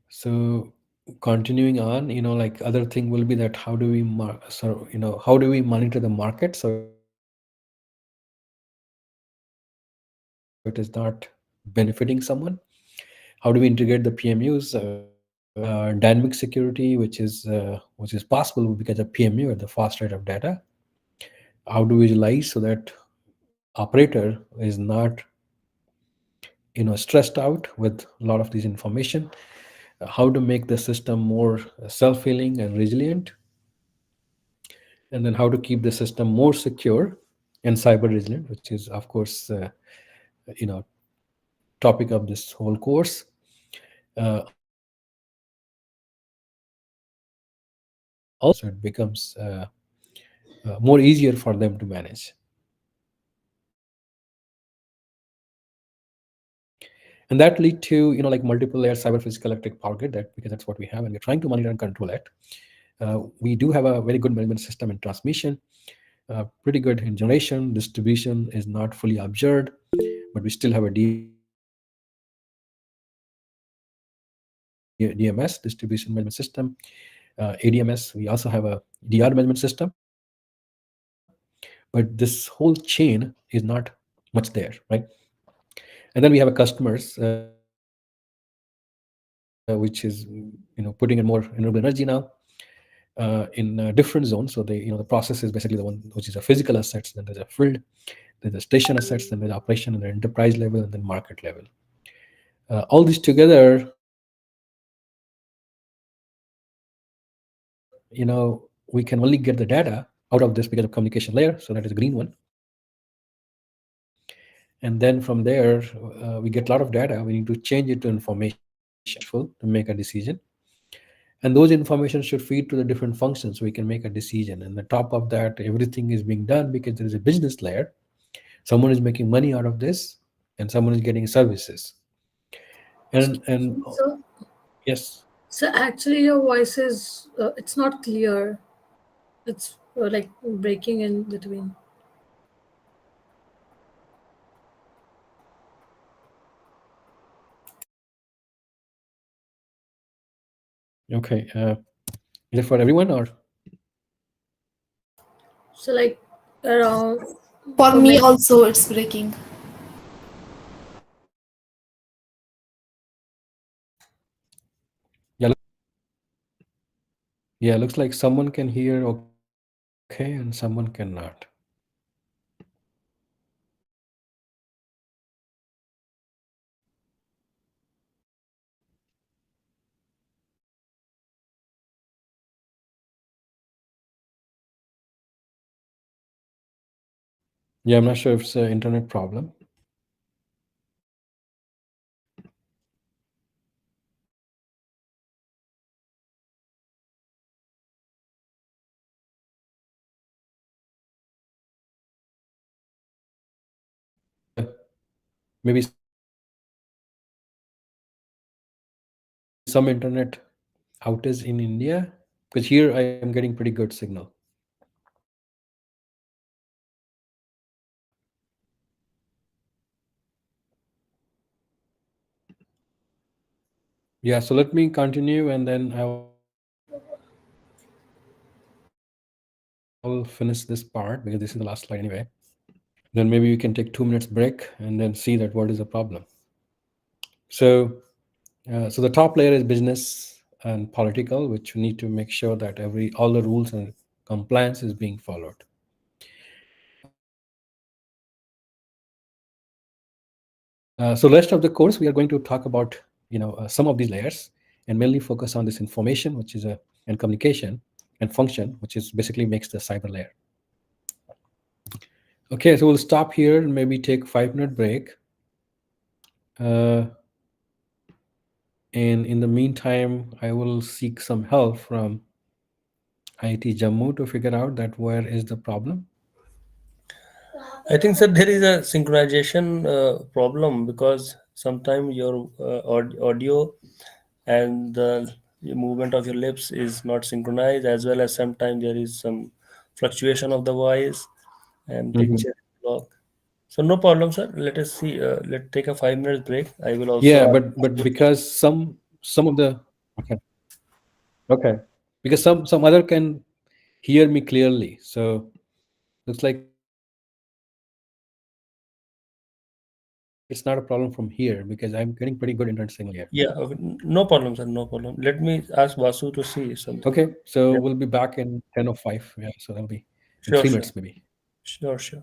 So continuing on, like other thing will be that how do we how do we monitor the market so it is not benefiting someone? How do we integrate the PMUs? Dynamic security, which is possible because of PMU at the fast rate of data. How to visualize so that operator is not stressed out with a lot of these information. How to make the system more self-healing and resilient, and then how to keep the system more secure and cyber resilient, which is of course you know topic of this whole course. Also how to manage the application so it becomes more easier for them to manage. And that lead to like multiple layer cyber physical electric power grid, that because that's what we have and we're trying to monitor and control it. We do have a very good management system and transmission. pretty good in generation. Distribution is not fully observed, but we still have a DMS, distribution management system, ADMS. We also have a DR management system, but this whole chain is not much there, right? And then we have a customers, which is putting in more renewable energy now in different zones. So they, the process is basically the one which is a physical assets. Then there's a field, there's a station assets, then there's operation, and then enterprise level, and then market level. All these together, we can only get the data out of this because of communication layer. So that is a green one. And then from there, we get a lot of data. We need to change it to information, which is useful to make a decision. And those information should feed to the different functions so we can make a decision. And the top of that, everything is being done because there is a business layer. Someone is making money out of this, and someone is getting services. And So, yes. so actually, your voice is it's not clear. It's like breaking in between. Okay. Is it for everyone or? So like around For for me many. also, it's breaking. Yeah. Yeah. Looks like someone can hear okay and someone cannot. Yeah. I'm not sure if it's an internet problem. Maybe some internet outage in India, because here I am getting pretty good signal. Yeah, so let me continue and then I will finish this part because this is the last slide anyway. Then maybe we can take 2 minutes break and then see that what is the problem. So the top layer is business and political, which we need to make sure that all the rules and compliance is being followed. So rest of the course we are going to talk about some of these layers and mainly focus on this information, which is a and communication and function, which is basically makes the cyber layer. Okay, so we'll stop here and maybe take 5 minute break. Uh, and in the meantime, I will seek some help from IIT Jammu to figure out that where is the problem. I think sir there is a synchronization problem because sometimes your audio and the movement of your lips is not synchronized, as well as sometimes there is some fluctuation of the voice and Mhm. picture block. So no problem, sir. Let us see. Let's take a 5 minutes break. I will Yeah, also but because some of the okay, okay, because some other can hear me clearly, so looks like it's not a problem from here because I'm getting pretty good internet signal here. yeah. Okay. No problem, sir. No problem. Let me ask Vasu to see something. Okay, so Yeah. we'll be back in 10:05. Yeah, so that'll be in Sure, three sure, minutes maybe. sure, sure.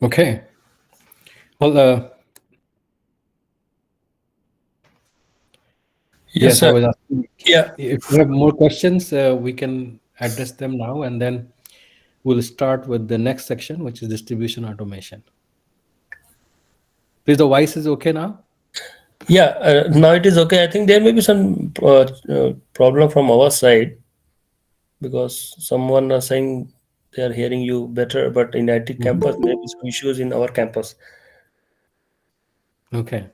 Okay. Well, Yes, yes, I sir. was asking Yeah, if you have more questions, we can address them now, and then we'll start with the next section, which is distribution automation. Please, the voice is okay now? yeah. Now it is okay. I think there may be some problem from our side because someone are saying they are hearing you better, but in IT campus Mhm. there may be some issues in our campus. Okay.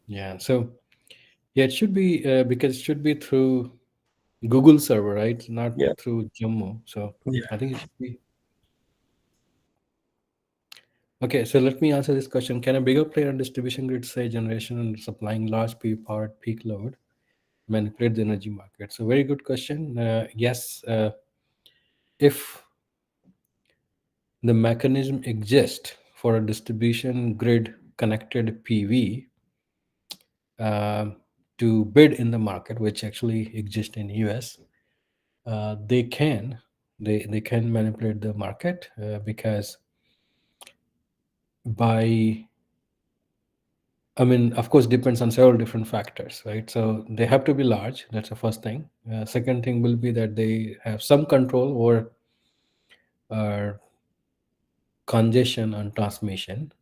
Yeah. So yeah, it should be because it should be through Google server, right? Not Yeah, through Jammu. So yeah. I think it should be okay. So let me answer this question: can a bigger player on distribution grid, say generation and supplying large powered peak load, manipulate the energy market? So very good question. Yes, if the mechanism exists for a distribution grid connected PV uh, to bid in the market, which actually exists in US, they can they can manipulate the market because by I mean, of course, depends on several different factors, right? So they have to be large. That's the first thing. Second thing will be that they have some control over uh, congestion and transmission,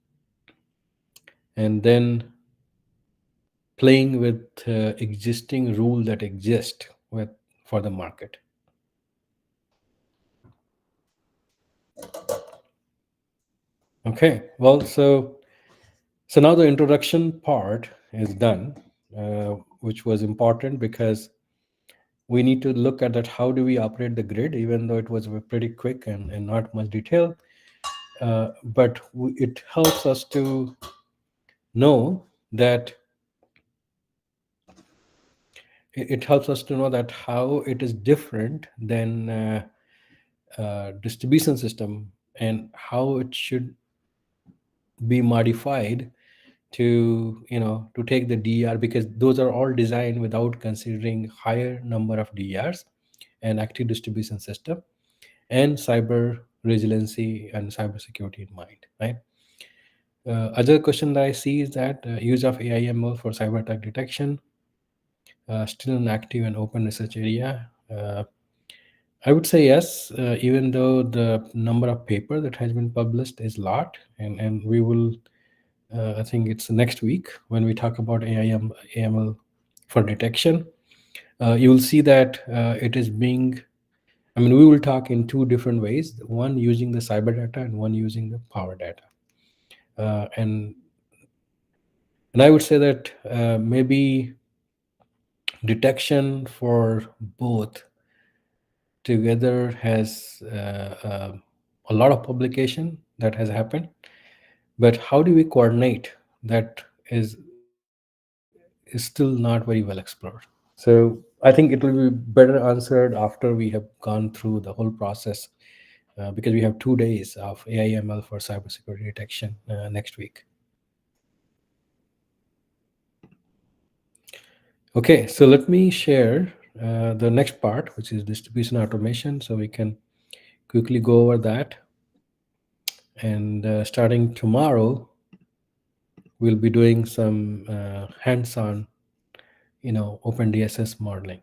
and then playing with existing rule that exist with for the market. Okay. Well, so now the introduction part is done, which was important because we need to look at that. How do we operate the grid? Even though it was pretty quick and not much detail, but it helps us to know that it helps us to know that how it is different than distribution system and how it should be modified to to take the DER, because those are all designed without considering higher number of DERs and active distribution system and cyber resiliency and cyber security in mind, right? Other question that I see is that use of AIML for cyber attack detection, still an active and open research area. I would say yes, even though the number of paper that has been published is lot, and we will, I think it's next week when we talk about AML for detection. You will see that it is being, I mean, we will talk in two different ways: one using the cyber data and one using the power data. Uh, and and I would say that maybe detection for both together has a lot of publication that has happened, but how do we coordinate that is still not very well explored. So I think it will be better answered after we have gone through the whole process, because we have 2 days of AIML for cybersecurity detection next week. Okay, so let me share the next part, which is distribution automation, so we can quickly go over that. And starting tomorrow, we'll be doing some hands-on, OpenDSS modeling.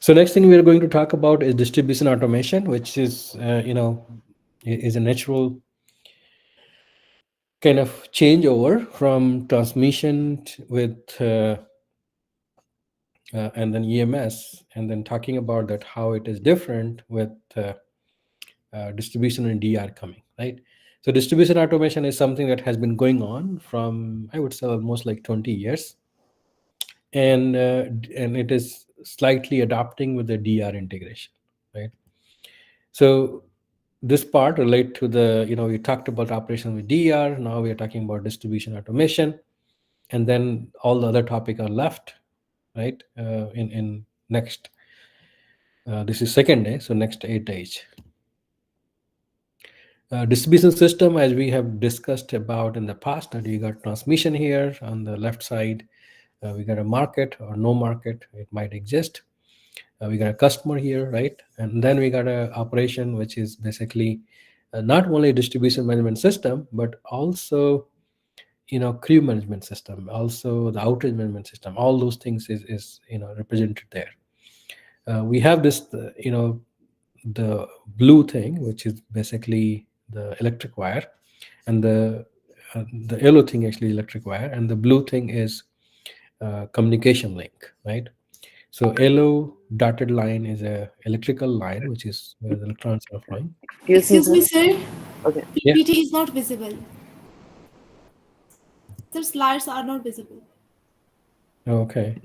So next thing we are going to talk about is distribution automation, which is, is a natural kind of changeover from transmission with and then EMS, and then talking about that how it is different with distribution and DR coming, right? So distribution automation is something that has been going on from, I would say, almost like 20 years, and it is slightly adapting with the DR integration, right? So this part relate to the, we talked about operation with DR. Now we are talking about distribution automation, and then all the other topic are left, right? In next, this is second day, so next 8 days. Distribution system, as we have discussed about in the past, that you got transmission here on the left side. We got a market or no market, it might exist. We got a customer here, right? And then we got a operation, which is basically not only a distribution management system, but also crew management system, also the outage management system. All those things is represented there. We have this the blue thing, which is basically the electric wire, and the yellow thing actually electric wire, and the blue thing is communication link, right? So yellow dotted line is a electrical line, which is where the electrons are flowing. Excuse me, Excuse sir. me, sir. Okay. Yeah. PPT is not visible. The slides are not visible. Okay.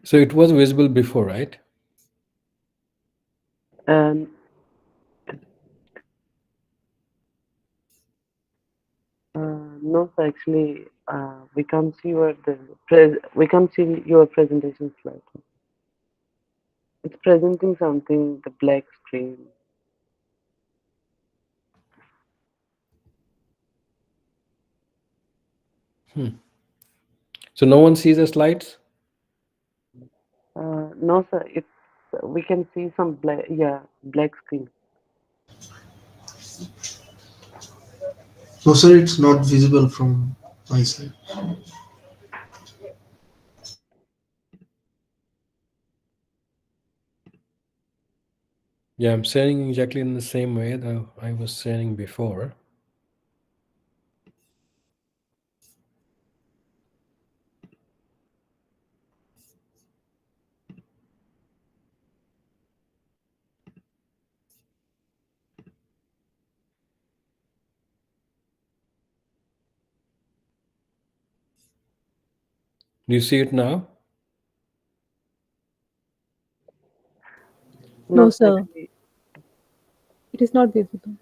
So it was visible before, right? And no, sir. Actually, we can't see we can't see your presentation slide. It's presenting something. The black screen. So no one sees the slides. No, sir. It's we can see some black. Yeah, black screen. No, sir, it's not visible from my side. Yeah, I'm sharing exactly in the same way that I was sharing before. Do you see it now? No, No, sir. sir, Actually, it is not visible.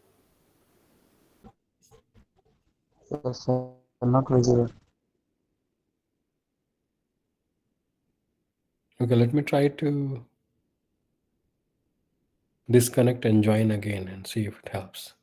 yes, sir. Not visible. Okay, let me try to disconnect and join again and see if it helps.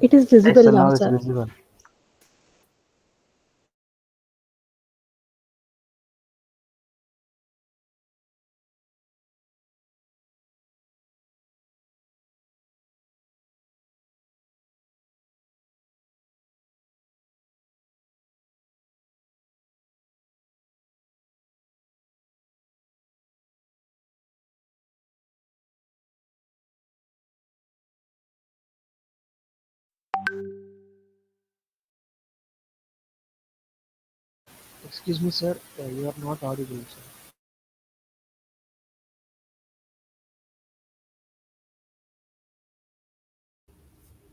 It is Yes, sir. visible Now now, it's sir. visible. Excuse me, sir. You are not audible,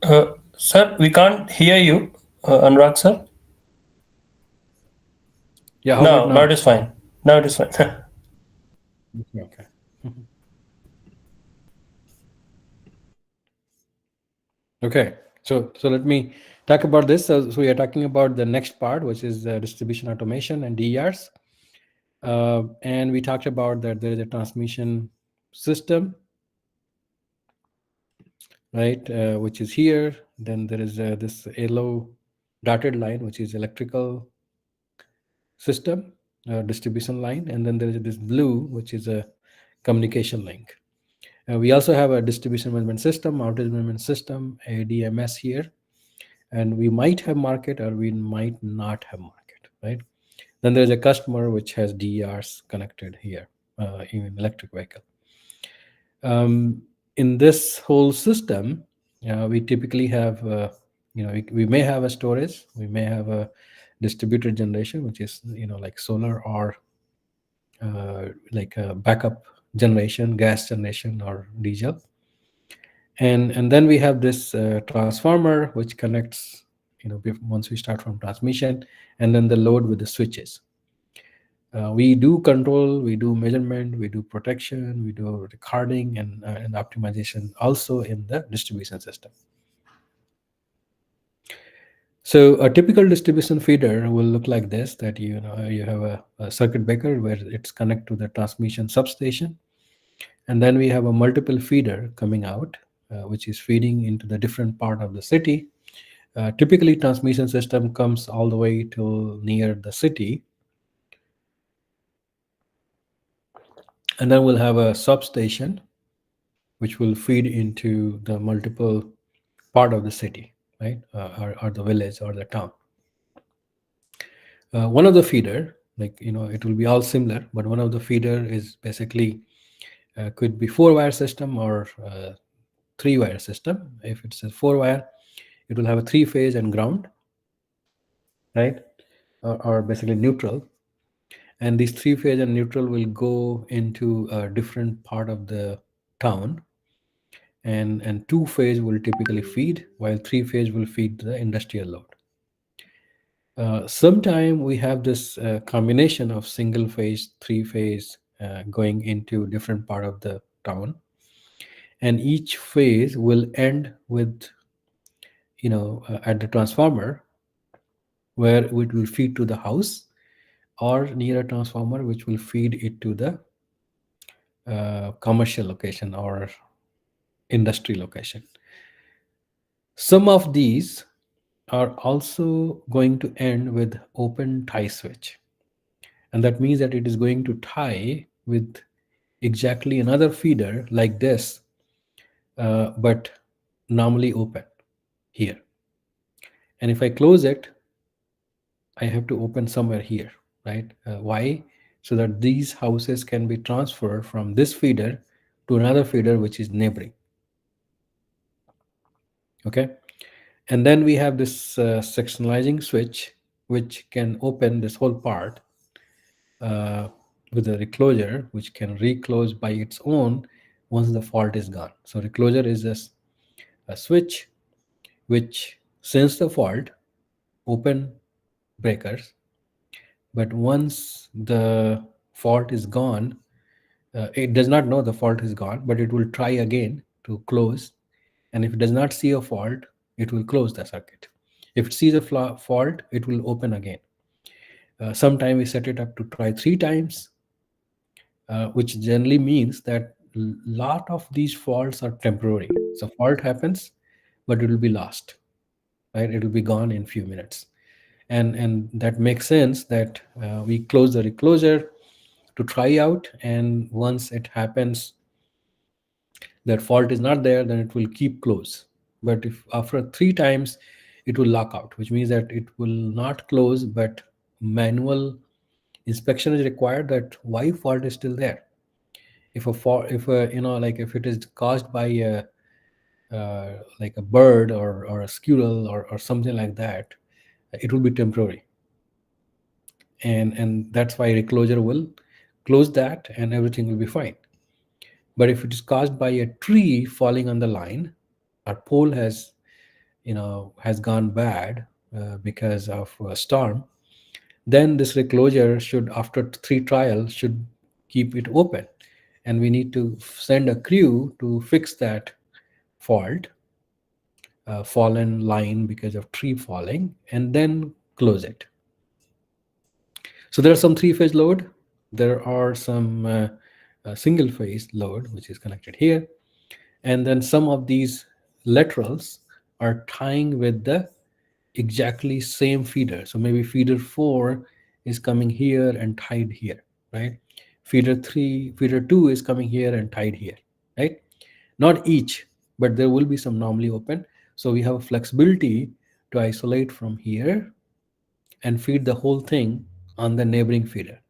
sir. Sir, we can't hear you, Anurag sir. Yeah, how about No, now now? it is fine. Now it is fine. Okay. Okay. Okay. So let me talk about this. So we are talking about the next part, which is distribution automation and DERs. And we talked about that there is a transmission system, right, which is here. Then there is this yellow dotted line, which is electrical system, distribution line, and then there is this blue, which is a communication link. We also have a distribution management system, outage management system, ADMS here, and we might have market or we might not have market, right? Then there's a customer which has DERs connected here in electric vehicle. In this whole system, we typically have, we may have a storage, we may have a distributed generation, which is, like solar or like a backup generation, gas generation or diesel. And then we have this transformer which connects, once we start from transmission, and then the load with the switches. We do control, we do measurement, we do protection, we do recording and optimization also in the distribution system. So a typical distribution feeder will look like this, that you have a circuit breaker where it's connected to the transmission substation, and then we have a multiple feeder coming out, which is feeding into the different part of the city. Typically transmission system comes all the way to near the city, and then we'll have a substation which will feed into the multiple part of the city, right, or the village or the town. One of the feeder, like, it will be all similar, but one of the feeder is basically could be 4-wire system or 3-wire system. If it's a 4-wire, it will have a 3-phase and ground, right, or basically neutral. And these 3-phase and neutral will go into a different part of the town, and 2-phase will typically feed, while 3-phase will feed the industrial load. Sometime we have this combination of single phase, 3-phase going into different part of the town, and each phase will end with, at the transformer, where it will feed to the house, or near a transformer which will feed it to the commercial location or industry location. Some of these are also going to end with open tie switch, and that means that it is going to tie with exactly another feeder like this, but normally open here. And if I close it, I have to open somewhere here, right? Why? So that these houses can be transferred from this feeder to another feeder which is neighboring. Okay, and then we have this sectionalizing switch which can open this whole part with a reclosure, which can reclose by its own once the fault is gone. So reclosure is a switch which sense the fault, open breakers, but once the fault is gone, it does not know the fault is gone, but it will try again to close, and if it does not see a fault, it will close the circuit. If it sees a fault, it will open again. Sometime we set it up to try 3 times, which generally means that lot of these faults are temporary. So fault happens, but it will be lost, right? It will be gone in few minutes, and that makes sense that we close the reclosure to try out, and once it happens that fault is not there, then it will keep close. But if after 3 times it will lock out, which means that it will not close, but manual inspection is required that why fault is still there. If a fault, if a, like if it is caused by a like a bird or a squirrel or something like that, it will be temporary, and that's why reclosure will close that and everything will be fine. But if it is caused by a tree falling on the line, our pole has has gone bad because of a storm, then this reclosure should, after 3 trials, should keep it open, and we need to send a crew to fix that fault, fallen line because of tree falling, and then close it. So there are some 3-phase load, there are some single phase load which is connected here, and then some of these laterals are tying with the exactly same feeder. So maybe feeder 4 is coming here and tied here, right? Feeder 2 is coming here and tied here, right? Not each, but there will be some normally open. So we have flexibility to isolate from here and feed the whole thing on the neighboring feeder.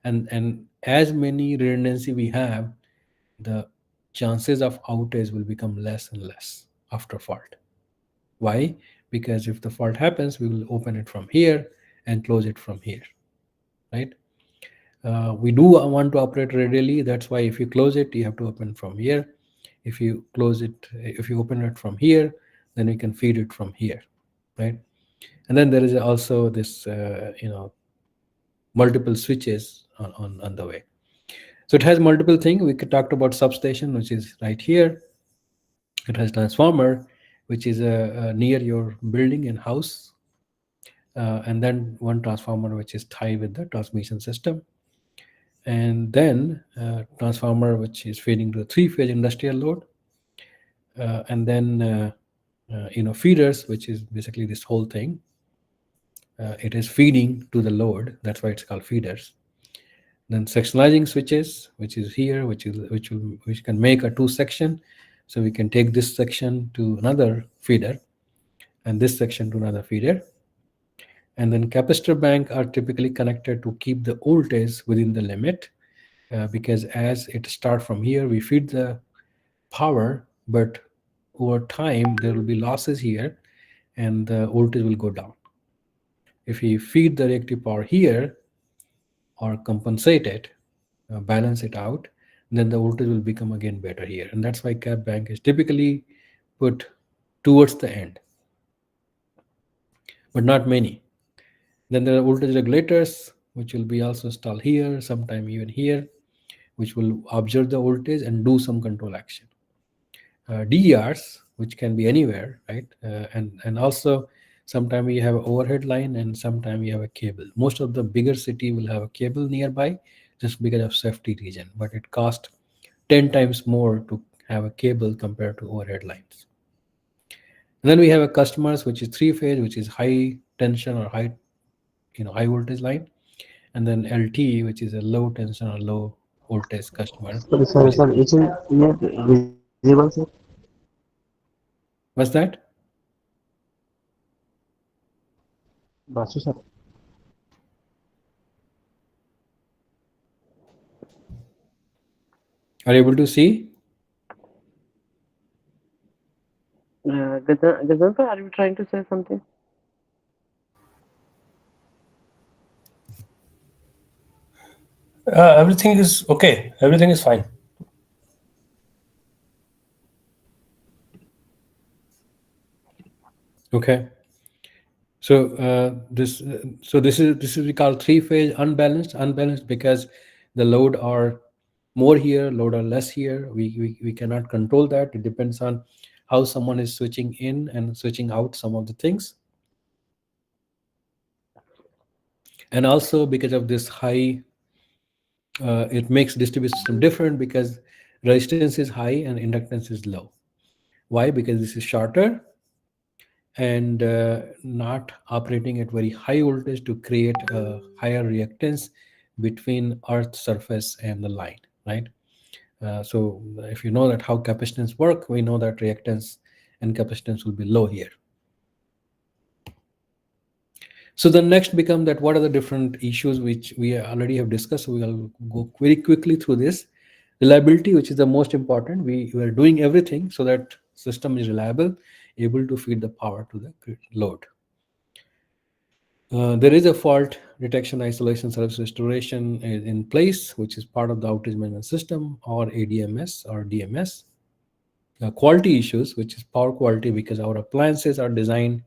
And as many redundancy we have, the chances of outage will become less and less after fault. Why? Because if the fault happens, we will open it from here and close it from here, right? We do want to operate readily. That's why if you close it, you have to open from here. If you close it, if you open it from here, then we can feed it from here, right? And then there is also this, multiple switches on the way. So it has multiple things. We could talk about substation, which is right here. It has transformer, which is near your building and house, and then one transformer which is tied with the transmission system, and then transformer which is feeding to a three-phase industrial load, and then feeders, which is basically this whole thing. It is feeding to the load. That's why it's called feeders. Then sectionalizing switches, which is here, which can make a two section. So we can take this section to another feeder and this section to another feeder. And then capacitor bank are typically connected to keep the voltage within the limit, because as it start from here, we feed the power, but over time there will be losses here and the voltage will go down. If we feed the reactive power here or compensate it, balance it out, then the voltage will become again better here. And that's why cap bank is typically put towards the end, but not many. Then there are voltage regulators, which will be also installed here, sometime even here, which will observe the voltage and do some control action. DERs, which can be anywhere, right? And also sometime we have an overhead line and sometime we have a cable. Most of the bigger city will have a cable nearby just because of safety reason, but it costs 10 times more to have a cable compared to overhead lines. And then we have a customers, which is three phase, which is high tension or high voltage line, and then LT, which is a low tension or low voltage customer, Sorry, which is, sir. Isn't it visible, sir? what's that? Basu, sir. Are you able to see? Gazanta, are you trying to say something? Everything is okay. Everything is fine. Okay. So this is we call three phase unbalanced because the load are more here, load are less here. We cannot control that. It depends on how someone is switching in and switching out some of the things. And also because of this high, it makes distribution system different because resistance is high and inductance is low. Why? Because this is shorter and not operating at very high voltage to create a higher reactance between earth surface and the line, right? So if you know that how capacitance work, we know that reactance and capacitance will be low here. So the next become that what are the different issues which we already have discussed. So we'll go very quickly through this. Reliability, which is the most important. We are doing everything so that system is reliable, able to feed the power to the load. There is a fault detection, isolation, service restoration in place, which is part of the outage management system or ADMS or DMS. Quality issues, which is power quality, because our appliances are designed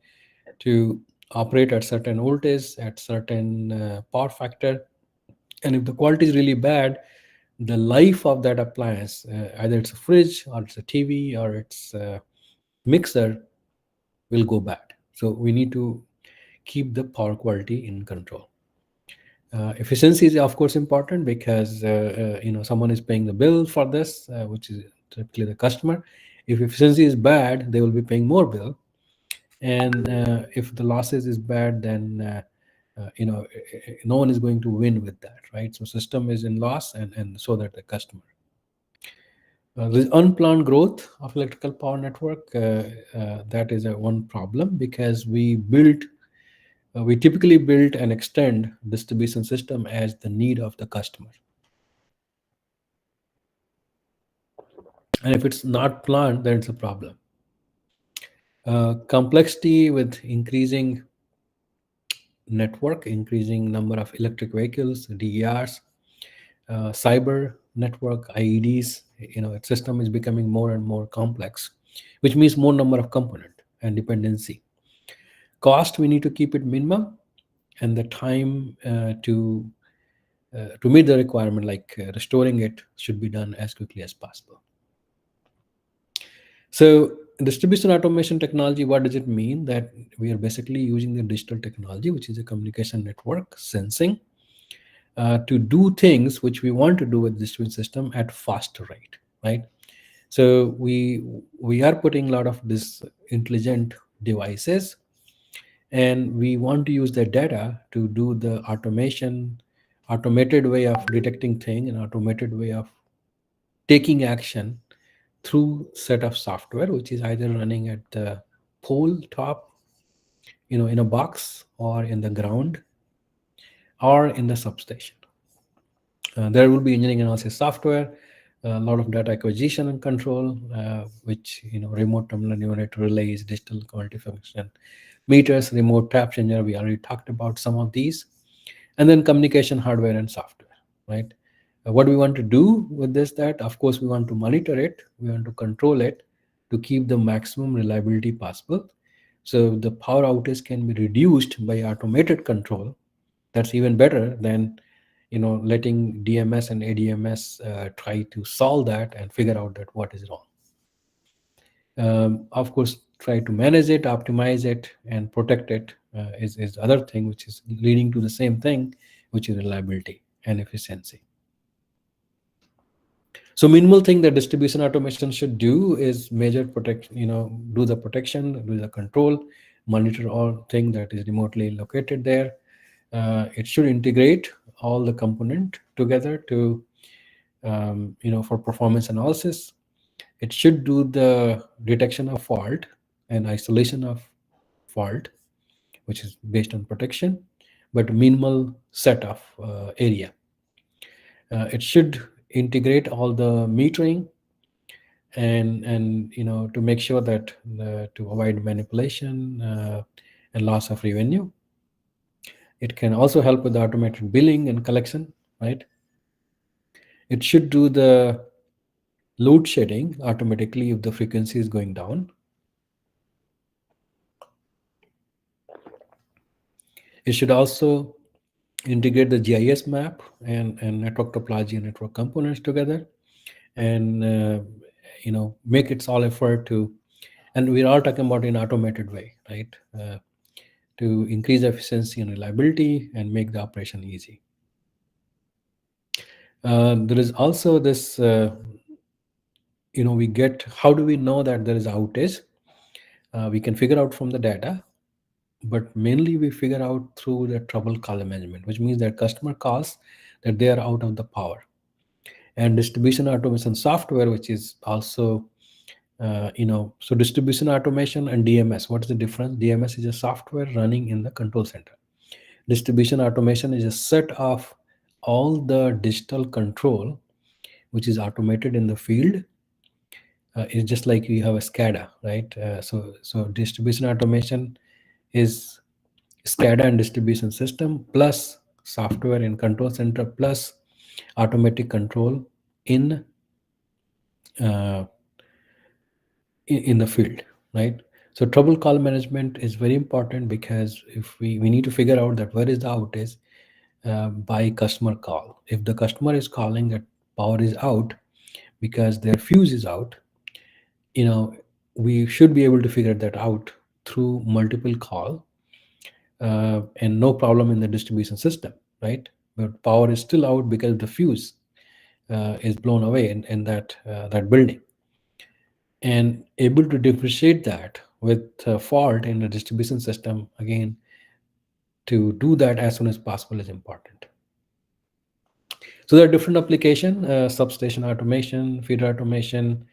to operate at certain voltage, at certain power factor. And if the quality is really bad, the life of that appliance, either it's a fridge or it's a TV or it's a mixer, will go bad. So we need to keep the power quality in control. Efficiency is of course important because someone is paying the bill for this, which is typically the customer. If efficiency is bad, they will be paying more bill. And if the losses is bad, then no one is going to win with that, right? So system is in loss, and so that the customer. The unplanned growth of electrical power network, that is a one problem, because we typically build and extend distribution system as the need of the customer. And if it's not planned, then it's a problem. Complexity with increasing network, increasing number of electric vehicles, DERs, cyber network, IEDs, system is becoming more and more complex, which means more number of component and dependency. Cost, we need to keep it minimum, and the time to meet the requirement, like restoring it, should be done as quickly as possible. So distribution automation technology, what does it mean? That we are basically using the digital technology, which is a communication network sensing, to do things which we want to do with distribution system at faster rate, right? So we are putting a lot of this intelligent devices, and we want to use that data to do the automated way of detecting thing, and automated way of taking action through set of software, which is either running at the pole top, in a box, or in the ground, or in the substation. There will be engineering analysis software, a lot of data acquisition and control, which remote terminal unit, relays, digital quality function meters, remote tap changer. We already talked about some of these, and then communication hardware and software, right? What we want to do with this, that of course we want to monitor it, we want to control it to keep the maximum reliability possible. So the power outage can be reduced by automated control. That's even better than letting DMS and ADMS try to solve that and figure out that what is wrong. Of course, try to manage it, optimize it, and protect it is the other thing, which is leading to the same thing, which is reliability and efficiency. So minimal thing that distribution automation should do is measure, protect, do the protection, do the control, monitor all thing that is remotely located there. It should integrate all the component together to, for performance analysis. It should do the detection of fault and isolation of fault, which is based on protection, but minimal set of area. It should integrate all the metering, and to make sure that to avoid manipulation and loss of revenue. It can also help with the automated billing and collection, right? It should do the load shedding automatically if the frequency is going down. It should also integrate the GIS map and network topology and network components together, and make its all effort to, and we're all talking about in automated way, right? To increase efficiency and reliability and make the operation easy. There is also this, we get, how do we know that there is outage? We can figure out from the data, but mainly we figure out through the trouble call management, which means that customer calls that they are out of the power. And distribution automation software, which is also, so distribution automation and DMS, what is the difference? DMS is a software running in the control center. Distribution automation is a set of all the digital control, which is automated in the field. It's just like you have a SCADA, right? So distribution automation is SCADA and distribution system plus software in control center plus automatic control in uh, in the field, right? So trouble call management is very important, because if we need to figure out that where is the outage by customer call. If the customer is calling that power is out because their fuse is out, we should be able to figure that out through multiple call, and no problem in the distribution system, right? But power is still out because the fuse is blown away in that building, and able to differentiate that with fault in the distribution system, again, to do that as soon as possible is important. So there are different application: substation automation, feeder automation,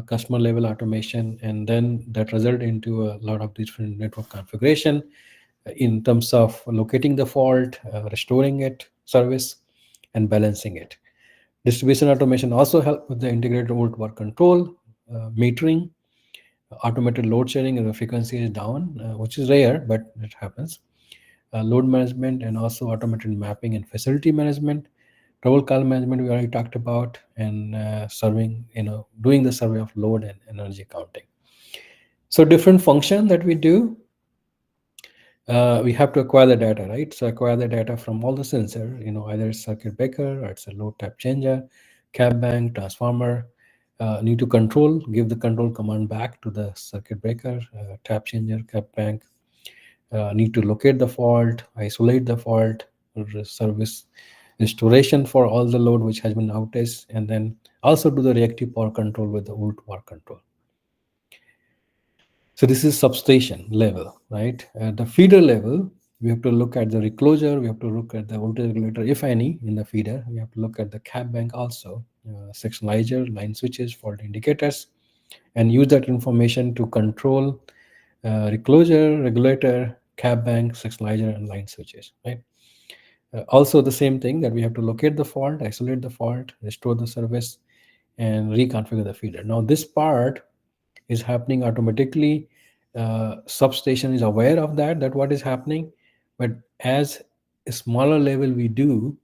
customer level automation, and then that result into a lot of different network configuration in terms of locating the fault, restoring it, service, and balancing it. Distribution automation also help with the integrated volt work control, metering, automated load sharing if the frequency is down, which is rare, but it happens. Load management, and also automated mapping and facility management. Trouble call management we already talked about, and serving, doing the survey of load and energy accounting. So different function that we do, we have to acquire the data, right? So acquire the data from all the sensor, either it's circuit breaker or it's a load type changer, cap bank, transformer. Need to control, give the control command back to the circuit breaker, tap changer, cap bank. Need to locate the fault, isolate the fault, service restoration for all the load which has been outage, and then also do the reactive power control with the volt power control. So this is substation level, right? At the feeder level, we have to look at the recloser, we have to look at the voltage regulator, if any, in the feeder. We have to look at the cap bank also, sectionalizer, line switches, fault indicators, and use that information to control recloser, regulator, cap bank, sectionalizer, and line switches, right? Also the same thing, that we have to locate the fault, isolate the fault, restore the service, and reconfigure the feeder. Now this part is happening automatically. Substation is aware of that what is happening, but as a smaller level we do,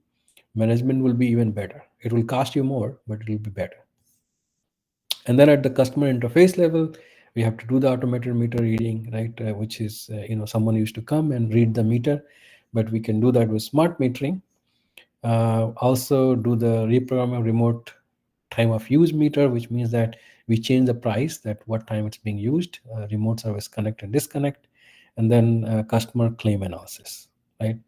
management will be even better. It will cost you more, but it will be better. And then at the customer interface level, we have to do the automated meter reading, right? Which is, someone used to come and read the meter, but we can do that with smart metering. Also do the reprogramming remote time of use meter, which means that we change the price, that what time it's being used, remote service connect and disconnect, and then customer claim analysis, right?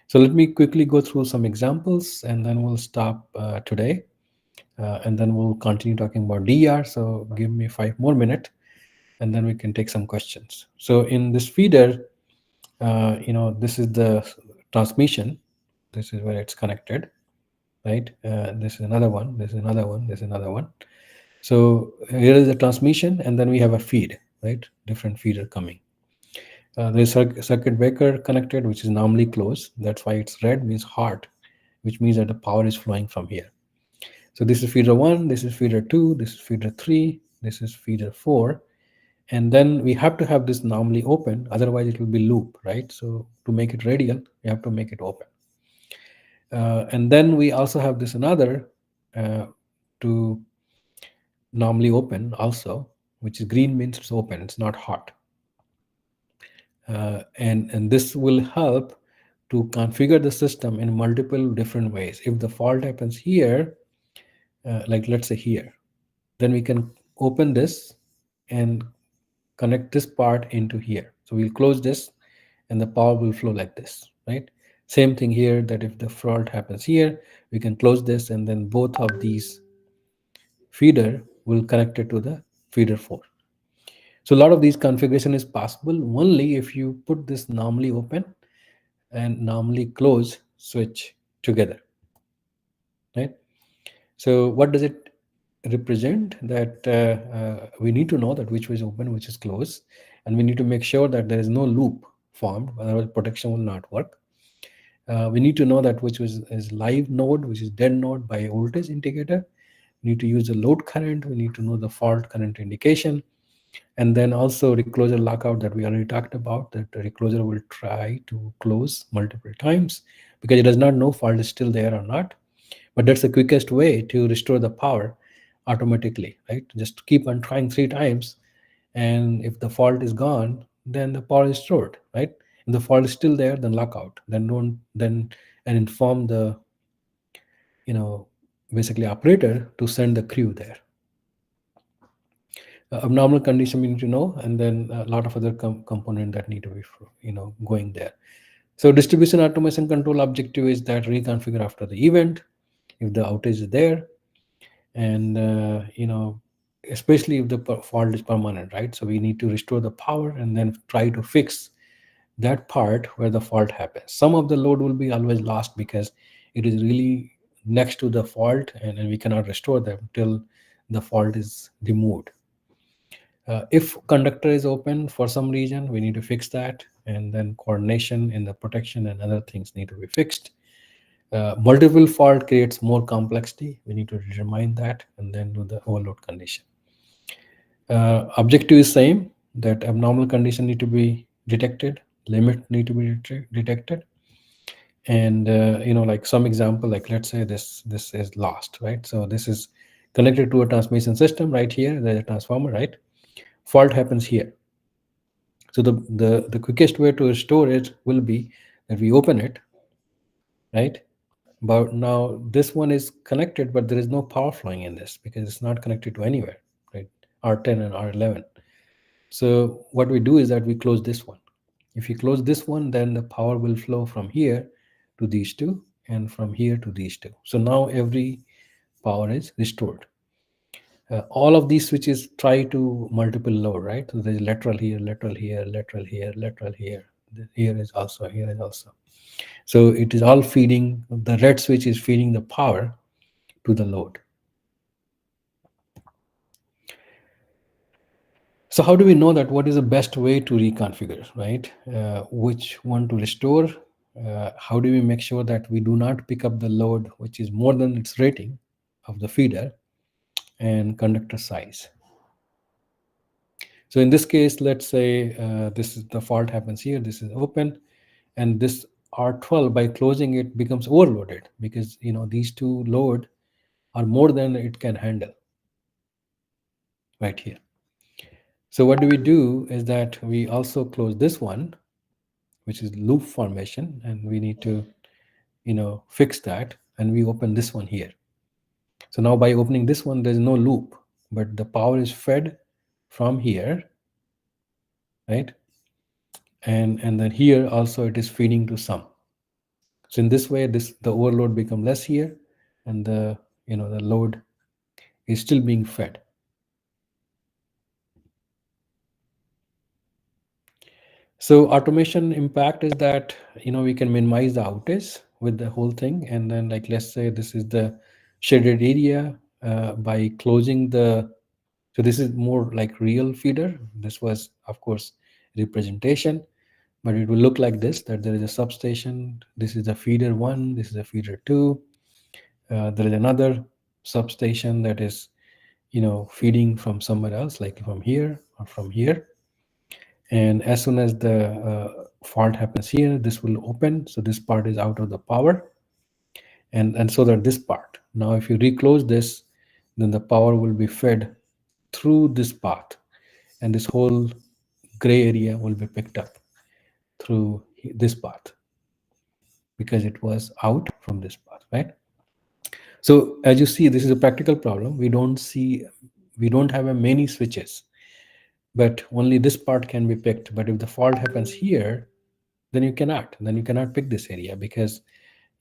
So let me quickly go through some examples, and then we'll stop today, and then we'll continue talking about DR. So give me 5 more minutes, and then we can take some questions. So in this feeder, this is the transmission. This is where it's connected, right? This is another one, this is another one, this is another one. So here is the transmission, and then we have a feed, right? Different feeder coming. There's circuit breaker connected, which is normally closed. That's why it's red, means hot, which means that the power is flowing from here. So this is feeder 1, this is feeder 2, this is feeder 3, this is feeder 4. And then we have to have this normally open, otherwise it will be loop, right? So to make it radial, we have to make it open. And then we also have this another to normally open also, which is green, means it's open, it's not hot. And this will help to configure the system in multiple different ways. If the fault happens here, like let's say here, then we can open this and connect this part into here. So we'll close this and the power will flow like this, right? Same thing here, that if the fault happens here, we can close this, and then both of these feeder will connect it to the feeder 4. So a lot of these configuration is possible only if you put this normally open and normally close switch together, right? So what does it represent? That we need to know that which is open, which is closed, and we need to make sure that there is no loop formed, otherwise protection will not work. We need to know that which is live node, which is dead node by voltage indicator. We need to use the load current. We need to know the fault current indication. And then also recloser lockout that we already talked about, that the recloser will try to close multiple times because it does not know fault is still there or not. But that's the quickest way to restore the power automatically, right? Just keep on trying 3 times, and if the fault is gone, then the power is restored, right? If the fault is still there, then lockout. And inform the basically operator to send the crew there. Abnormal condition we need to know, and then a lot of other component that need to be going there. So distribution automation control objective is that reconfigure after the event if the outage is there, and especially if the fault is permanent, right? So we need to restore the power and then try to fix that part where the fault happens. Some of the load will be always lost because it is really next to the fault, and we cannot restore them till the fault is removed. If conductor is open for some reason, we need to fix that, and then coordination in the protection and other things need to be fixed. Multiple fault creates more complexity. We need to determine that and then do the overload condition. Objective is same, that abnormal condition need to be detected, limit need to be detected, and like some example, like let's say this is lost, right? So this is connected to a transmission system right here. There's a transformer, right? Fault happens here. So the quickest way to restore it will be that we open it, right? But now this one is connected, but there is no power flowing in this because it's not connected to anywhere, right? R10 and R11. So what we do is that we close this one. If you close this one, then the power will flow from here to these two and from here to these two. So now every power is restored. All of these switches try to multiple load, right? So there's lateral here, lateral here, lateral here, lateral here. Here is also, here is also. So it is all feeding, the red switch is feeding the power to the load. So how do we know that what is the best way to reconfigure, right? Which one to restore? How do we make sure that we do not pick up the load which is more than its rating of the feeder and conductor size? So in this case, let's say this is the fault happens here, this is open, and this R12 by closing it becomes overloaded because these two load are more than it can handle right here. So what do we do is that we also close this one, which is loop formation, and we need to fix that, and we open this one here. So now by opening this one, there's no loop, but the power is fed from here, right? And then here also it is feeding to some. So in this way, the overload become less here, and the load is still being fed. So automation impact is that we can minimize the outage with the whole thing, and then like let's say this is the shaded area by closing the. So this is more like real feeder. This was of course representation, but it will look like this: that there is a substation. This is a feeder 1. This is a feeder 2. There is another substation that is feeding from somewhere else, like from here or from here. And as soon as the fault happens here, this will open. So this part is out of the power. And so that this part. Now, if you reclose this, then the power will be fed through this path. And this whole gray area will be picked up through this path because it was out from this path, right? So as you see, this is a practical problem. We don't have a many switches, but only this part can be picked. But if the fault happens here, then you cannot pick this area because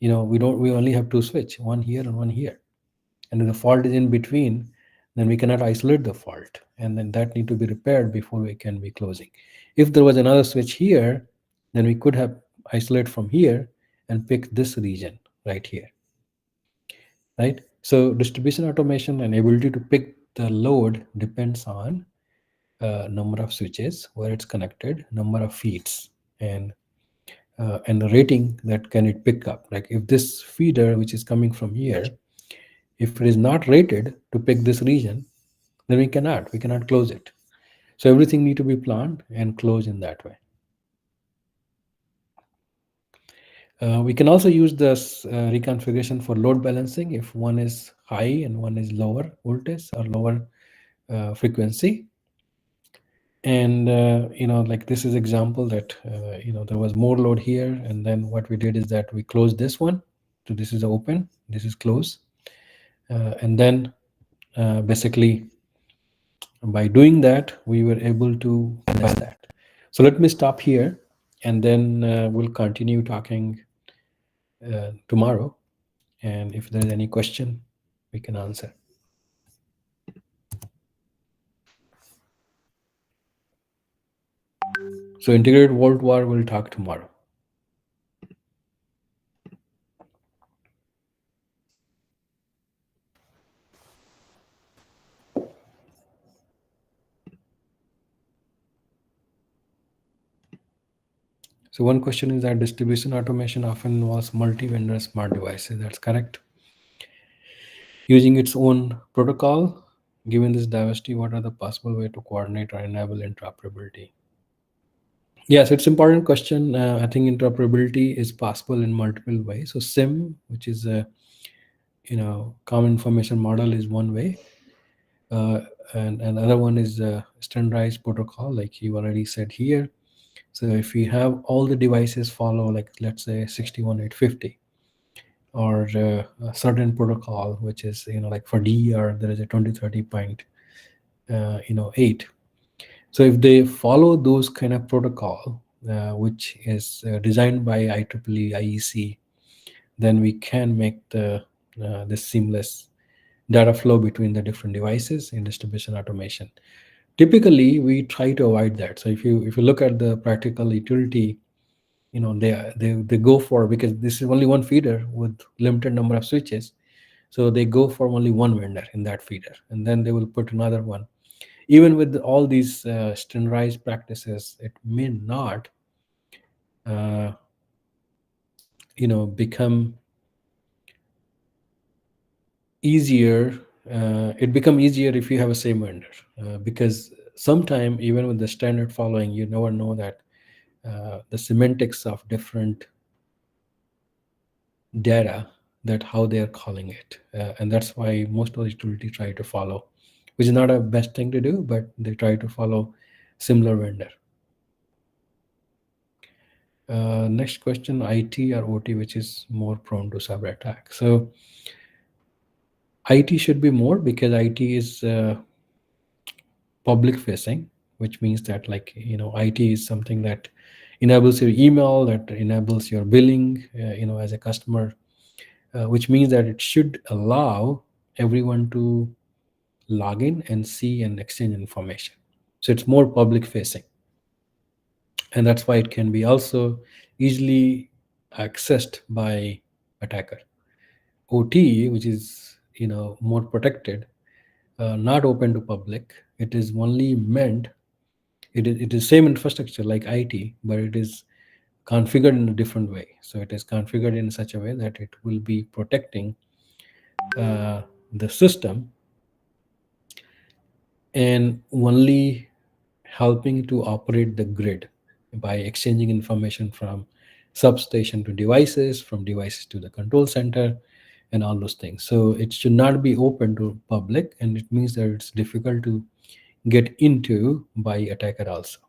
we only have two switch, one here and one here. And if the fault is in between, then we cannot isolate the fault, and then that need to be repaired before we can be closing. If there was another switch here, then we could have isolate from here and pick this region right here, right? So distribution automation and ability to pick the load depends on number of switches, where it's connected, number of feeds, and the rating that can it pick up. Like if this feeder, which is coming from here, if it is not rated to pick this region, then we cannot close it. So everything need to be planned and closed in that way. We can also use this reconfiguration for load balancing if one is high and one is lower voltage or lower frequency. And like this is example that there was more load here, and then what we did is that we closed this one. So this is open, this is closed, and then basically by doing that we were able to balance that. So let me stop here, and then we'll continue talking tomorrow, and if there is any question we can answer. So integrated volt var we'll talk tomorrow. So one question is that distribution automation often involves multi-vendor smart devices. That's correct. Using its own protocol, given this diversity, what are the possible way to coordinate or enable interoperability? Yes, it's important question. I think interoperability is possible in multiple ways. So SIM, which is a common information model, is one way, and another one is a standardized protocol, like you already said here. So if we have all the devices follow, like let's say 61850, or a certain protocol, which is like for DER there is a 2030.8. So if they follow those kind of protocol, which is designed by IEEE IEC, then we can make the seamless data flow between the different devices in distribution automation. Typically, we try to avoid that. So if you look at the practical utility, they go for, because this is only one feeder with limited number of switches, so they go for only one vendor in that feeder, and then they will put another one. Even with all these standardized practices, it may not uh, become easier. It become easier if you have a same vendor, because sometime even with the standard following, you never know that the semantics of different data, that how they are calling it, and that's why most of the utility try to follow, which is not a best thing to do, but they try to follow similar vendor. Next question, IT or OT, which is more prone to cyber attack? So IT should be more, because IT is public facing, which means that, like, IT is something that enables your email, that enables your billing, as a customer, which means that it should allow everyone to log in and see and exchange information. So it's more public facing, and that's why it can be also easily accessed by attacker. OT, which is more protected, not open to public. It is only meant. It is same infrastructure like IT, but it is configured in a different way. So it is configured in such a way that it will be protecting the system, and only helping to operate the grid by exchanging information from substation to devices, from devices to the control center, and all those things. So it should not be open to public, and it means that it's difficult to get into by attacker also.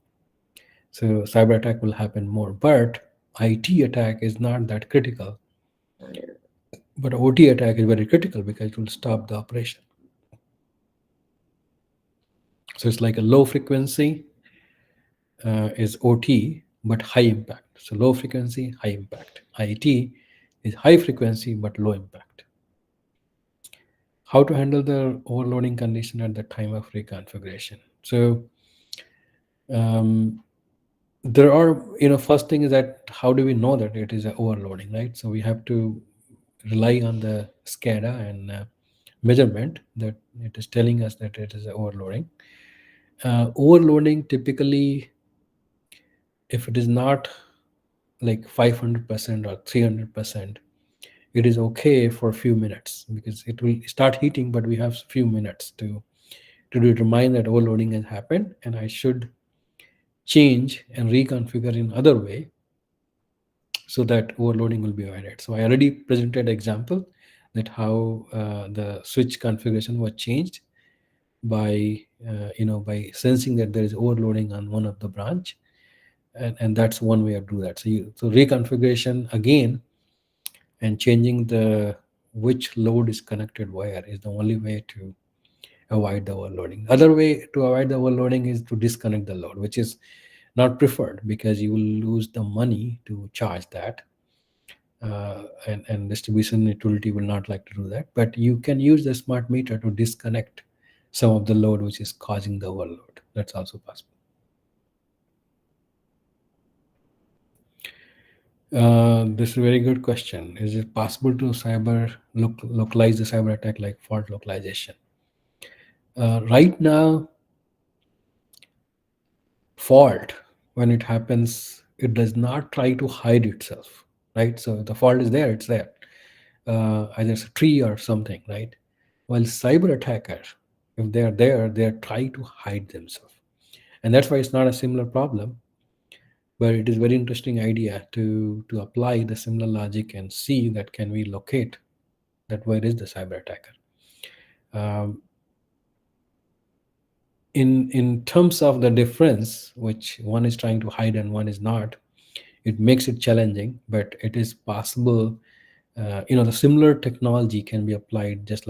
So cyber attack will happen more, but IT attack is not that critical. But OT attack is very critical because it will stop the operation. So it's like a low frequency is OT, but high impact. So low frequency, high impact. IT is high frequency, but low impact. How to handle the overloading condition at the time of reconfiguration? So there are, first thing is that how do we know that it is a overloading, right? So we have to rely on the SCADA and measurement that it is telling us that it is overloading. Overloading typically, if it is not like 500% or 300%, it is okay for a few minutes, because it will start heating, but we have a few minutes to determine that overloading has happened, and I should change and reconfigure in other way so that overloading will be avoided. So I already presented example that how the switch configuration was changed by by sensing that there is overloading on one of the branch, and that's one way of do that. So reconfiguration again and changing the which load is connected where is the only way to avoid the overloading. Other way to avoid the overloading is to disconnect the load, which is not preferred, because you will lose the money to charge that, and distribution utility will not like to do that. But you can use the smart meter to disconnect some of the load which is causing the overload. That's also possible. This is a very good question. Is it possible to localize the cyber attack like fault localization? Right now, fault, when it happens, it does not try to hide itself, right? So the fault is there, it's there. Either it's a tree or something, right? While cyber attacker, if they're there, they're trying to hide themselves. And that's why it's not a similar problem, but it is very interesting idea to apply the similar logic and see that can we locate that where is the cyber attacker. Um, in terms of the difference, which one is trying to hide and one is not, it makes it challenging, but it is possible. The similar technology can be applied just